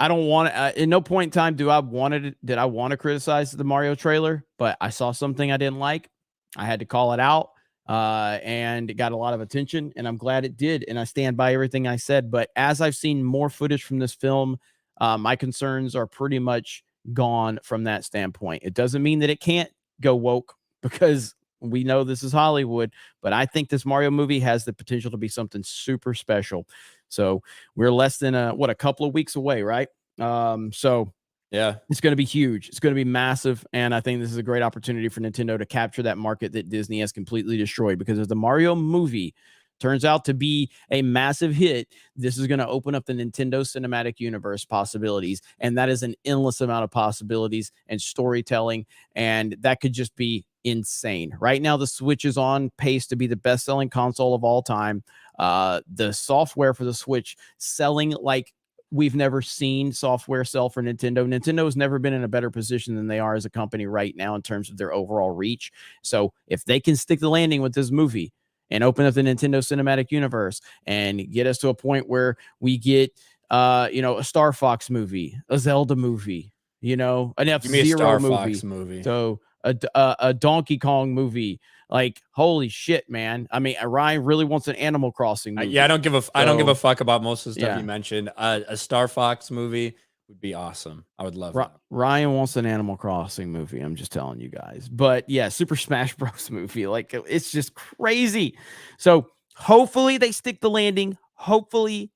I don't want to. In no point in time did I want to criticize the Mario trailer, but I saw something I didn't like. I had to call it out, and it got a lot of attention, and I'm glad it did. And I stand by everything I said. But as I've seen more footage from this film, my concerns are pretty much gone from that standpoint. It doesn't mean that it can't go woke because we know this is Hollywood, but I think this Mario movie has the potential to be something super special. So we're less than a couple of weeks away, right? So Yeah. it's going to be huge. It's going to be massive, and I think this is a great opportunity for Nintendo to capture that market that Disney has completely destroyed. Because if the Mario movie turns out to be a massive hit, this is going to open up the Nintendo Cinematic Universe possibilities, and that is an endless amount of possibilities and storytelling, and that could just be insane. Right now, the Switch is on pace to be the best-selling console of all time. The software for the Switch selling like we've never seen software sell for Nintendo. Nintendo has never been in a better position than they are as a company right now in terms of their overall reach. So if they can stick the landing with this movie and open up the Nintendo Cinematic Universe and get us to a point where we get a Star Fox movie, a Zelda movie, an Give me a F-Zero Star Fox movie, movie. so a Donkey Kong movie. Like, holy shit, man. I mean, Ryan really wants an Animal Crossing Yeah, movie. I don't give a So, fuck about most of the stuff you yeah. mentioned. A Star Fox movie would be awesome. I would love that. Ryan wants an Animal Crossing movie. I'm just telling you guys. But yeah, Super Smash Bros. Movie. Like, it's just crazy. So hopefully they stick the landing. Hopefully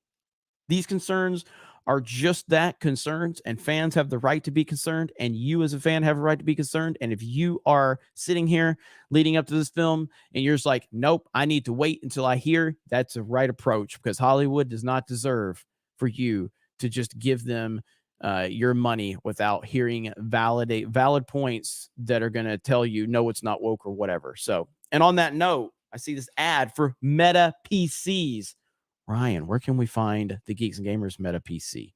these concerns are just that, concerns, and fans have the right to be concerned, and you as a fan have a right to be concerned. And if you are sitting here leading up to this film and you're just like, nope, I need to wait until I hear, that's the right approach, because Hollywood does not deserve for you to just give them your money without hearing valid points that are going to tell you no, it's not woke or whatever. So, and on that note, I see this ad for Meta PCs. Ryan, where can we find the Geeks and Gamers Meta PC?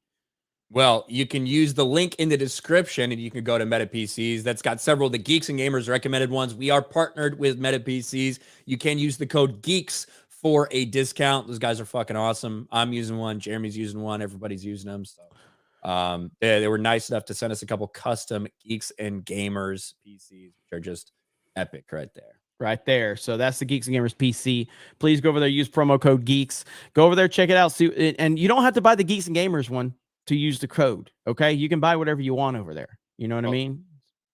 Well, you can use the link in the description and you can go to Meta PCs. That's got several of the Geeks and Gamers recommended ones. We are partnered with Meta PCs. You can use the code GEEKS for a discount. Those guys are fucking awesome. I'm using one. Jeremy's using one. Everybody's using them. So they were nice enough to send us a couple custom Geeks and Gamers PCs, which are just epic right there. Right there. So that's the Geeks and Gamers PC. Please go over there, use promo code GEEKS. Go over there, check it out. See, and you don't have to buy the Geeks and Gamers one to use the code. Okay, you can buy whatever you want over there. You know what I mean?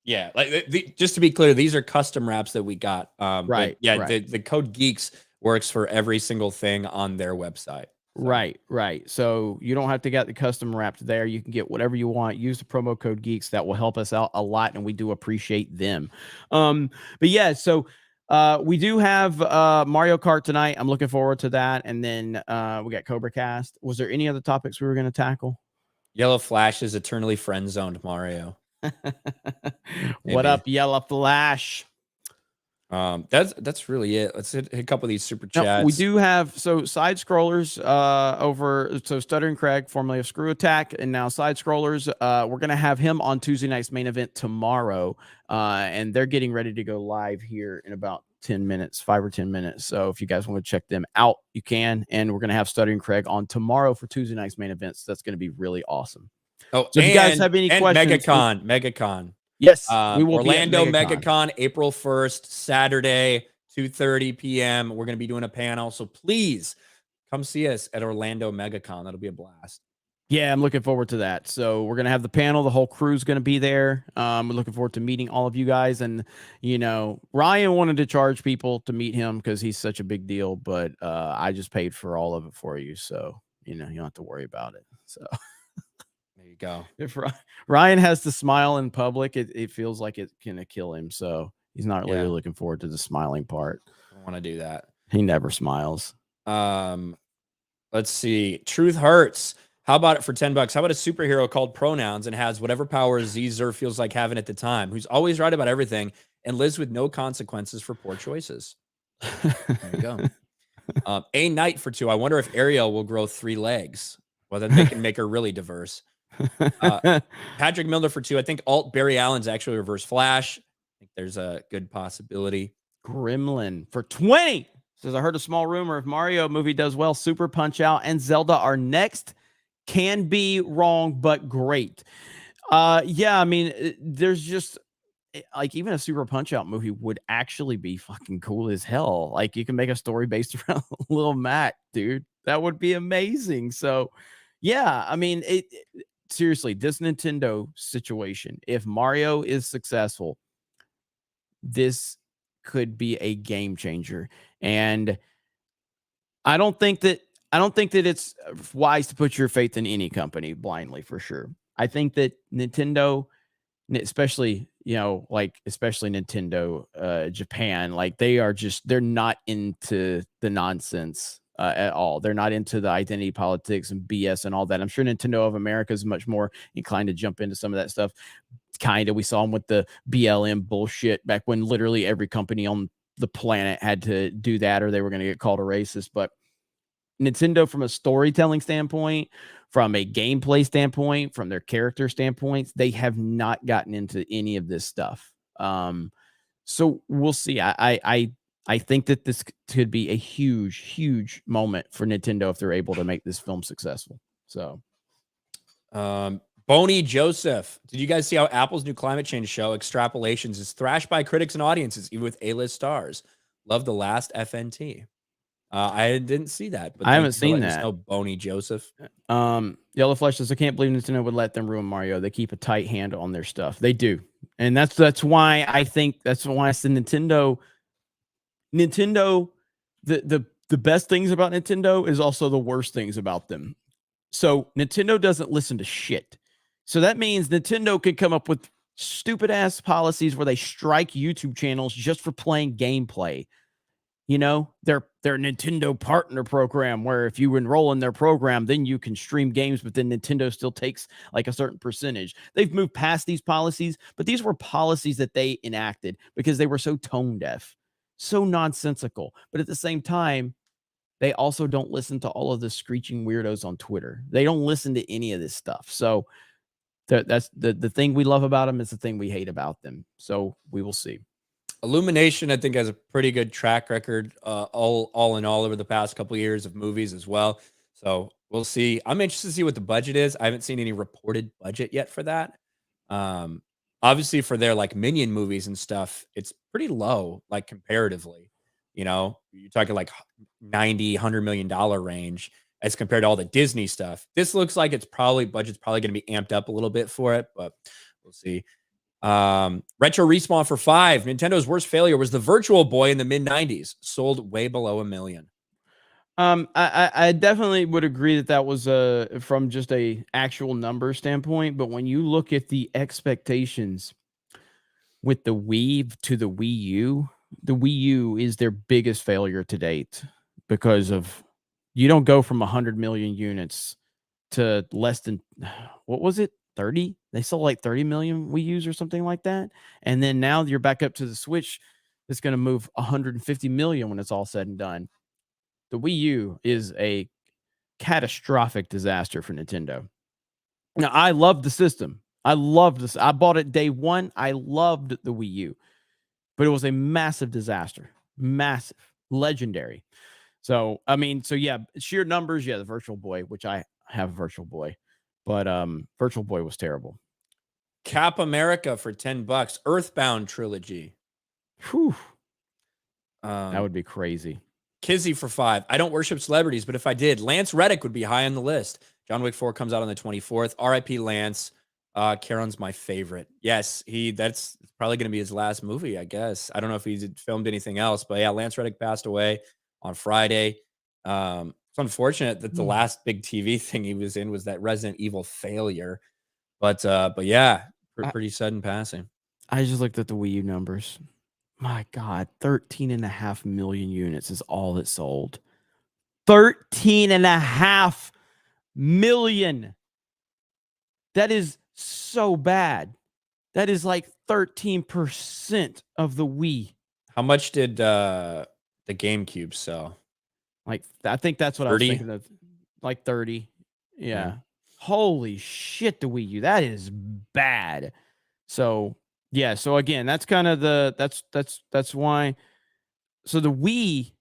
Yeah, like just to be clear, these are custom wraps that we got. Right. But yeah, right. the code Geeks works for every single thing on their website. So. Right. So you don't have to get the custom wrapped there. You can get whatever you want. Use the promo code GEEKS. That will help us out a lot, and we do appreciate them. But yeah, so we do have Mario Kart tonight. I'm looking forward to that. And then we got Cobra Cast. Was there any other topics we were going to tackle? Yellow Flash is eternally friend zoned Mario. What up, Yellow Flash? That's really it. Let's hit a couple of these super chats. Now, we do have side scrollers over Stuttering Craig, formerly of Screw Attack, and now side scrollers. We're gonna have him on Tuesday night's main event tomorrow, and they're getting ready to go live here in about 10 minutes, 5 or 10 minutes. So if you guys want to check them out, you can. And we're gonna have Stuttering Craig on tomorrow for Tuesday night's main event. So that's gonna be really awesome. Oh, so if you guys have any questions, MegaCon. Yes, we will Orlando be at MegaCon, April 1st, Saturday, 2:30 p.m. We're going to be doing a panel. So please come see us at Orlando MegaCon. That'll be a blast. Yeah, I'm looking forward to that. So we're going to have the panel. The whole crew's going to be there. We're looking forward to meeting all of you guys. And, Ryan wanted to charge people to meet him because he's such a big deal. But I just paid for all of it for you. So, you don't have to worry about it. So... Go. If Ryan has to smile in public, it feels like it's gonna kill him. So he's not really looking forward to the smiling part. I don't want to do that. He never smiles. Let's see. Truth Hurts. How about it for $10? How about a superhero called Pronouns and has whatever powers Zer feels like having at the time, who's always right about everything and lives with no consequences for poor choices? There you go. A Knight for 2. I wonder if Ariel will grow 3 legs. Well, then they can make her really diverse. Patrick Milner for 2. I think Alt Barry Allen's actually Reverse Flash. I think there's a good possibility. Gremlin for 20 says, I heard a small rumor if Mario movie does well, Super Punch Out and Zelda are next. Can be wrong, but great. Yeah, I mean, there's just like even a Super Punch Out movie would actually be fucking cool as hell. Like you can make a story based around Little Mac, dude. That would be amazing. So, yeah, I mean, seriously, this Nintendo situation, if Mario is successful, this could be a game changer. And I don't think that it's wise to put your faith in any company blindly for sure. I think that Nintendo, especially, especially Nintendo Japan, like they're not into the nonsense at all. They're not into the identity politics and BS and all that. I'm sure Nintendo of America is much more inclined to jump into some of that stuff. Kind of, we saw them with the BLM bullshit back when literally every company on the planet had to do that or they were going to get called a racist. But Nintendo, from a storytelling standpoint, from a gameplay standpoint, from their character standpoints, they have not gotten into any of this stuff. So we'll see. I think that this could be a huge, huge moment for Nintendo if they're able to make this film successful. So, Boney Joseph, did you guys see how Apple's new climate change show, Extrapolations, is thrashed by critics and audiences, even with A-list stars? Love the last FNT. I didn't see that, but I thank haven't you for seen letting us that. know, Boney Joseph. Yellow Flesh says, I can't believe Nintendo would let them ruin Mario. They keep a tight handle on their stuff. They do. And that's why I think that's why I said Nintendo, the best things about Nintendo is also the worst things about them. So Nintendo doesn't listen to shit. So that means Nintendo could come up with stupid ass policies where they strike YouTube channels just for playing gameplay. Their Nintendo partner program, where if you enroll in their program, then you can stream games, but then Nintendo still takes like a certain percentage. They've moved past these policies, but these were policies that they enacted because they were so tone deaf, so nonsensical. But at the same time, they also don't listen to all of the screeching weirdos on Twitter. They don't listen to any of this stuff. So that's the thing we love about them is the thing we hate about them. So we will see. Illumination, I think, has a pretty good track record, all in all, over the past couple of years of movies as well. So we'll see. I'm interested to see what the budget is. I haven't seen any reported budget yet for that. Obviously, for their like Minion movies and stuff, it's pretty low, like comparatively. You're talking like 90, $100 million range as compared to all the Disney stuff. This looks like budget's probably going to be amped up a little bit for it, but we'll see. Retro Respawn for 5. Nintendo's worst failure was the Virtual Boy in the mid 90s, sold way below $1 million. I definitely would agree that was from just a actual number standpoint, but when you look at the expectations with the Wii to the Wii U is their biggest failure to date because of you don't go from 100 million units to less than what was it? 30? They sold like 30 million Wii U's or something like that. And then now you're back up to the Switch that's going to move 150 million when it's all said and done. The Wii U is a catastrophic disaster for Nintendo. Now, I love the system. I loved this. I bought it day one. I loved the Wii U, but it was a massive disaster. Massive. Legendary. So, I mean, yeah, sheer numbers, yeah, the Virtual Boy, which I have a Virtual Boy, but Virtual Boy was terrible. Cap America for $10. Earthbound trilogy. Whew. That would be crazy. Kizzy for 5. I don't worship celebrities, but if I did, Lance Reddick would be high on the list. John Wick 4 comes out on the 24th. R.I.P. Lance. Charon's my favorite. Yes, that's probably going to be his last movie, I guess. I don't know if he's filmed anything else, but yeah, Lance Reddick passed away on Friday. It's unfortunate that the last big TV thing he was in was that Resident Evil failure. But yeah, pretty sudden passing. I just looked at the Wii U numbers. My God, 13.5 million units is all it sold. 13.5 million. That is so bad. That is like 13% of the Wii. How much did the GameCube sell? Like, I think that's what I was 30? thinking of. Like 30. Yeah. Yeah. Holy shit, the Wii U. That is bad. So, yeah. So again, that's kind of that's why. So the Wii,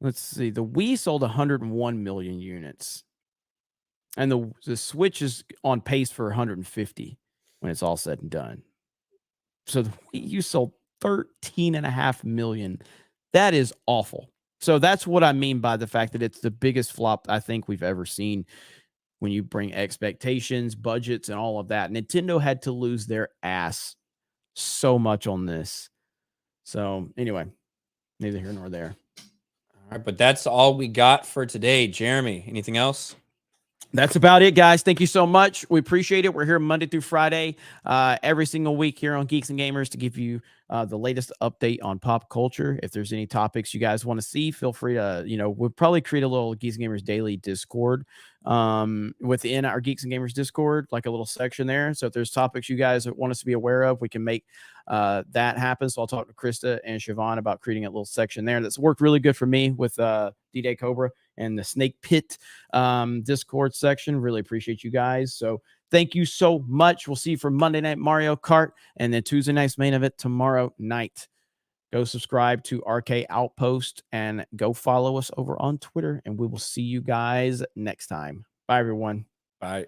let's see, the Wii sold 101 million units. And the Switch is on pace for 150 when it's all said and done. So the Wii U sold 13.5 million. That is awful. So that's what I mean by the fact that it's the biggest flop I think we've ever seen when you bring expectations, budgets, and all of that. Nintendo had to lose their ass so much on this. So anyway, neither here nor there. All right, but that's all we got for today. Jeremy, anything else? That's about it, guys. Thank you so much. We appreciate it. We're here Monday through Friday, every single week here on Geeks and Gamers to give you the latest update on pop culture. If there's any topics you guys want to see, feel free to, we'll probably create a little Geeks and Gamers daily Discord within our Geeks and Gamers Discord, like a little section there. So if there's topics you guys want us to be aware of, we can make that happen. So I'll talk to Krista and Siobhan about creating a little section there. That's worked really good for me with D-Day Cobra and the Snake Pit Discord section. Really appreciate you guys. So thank you so much. We'll see you for Monday Night Mario Kart and then Tuesday night's main event tomorrow night. Go subscribe to RK Outpost and go follow us over on Twitter. And we will see you guys next time. Bye, everyone. Bye.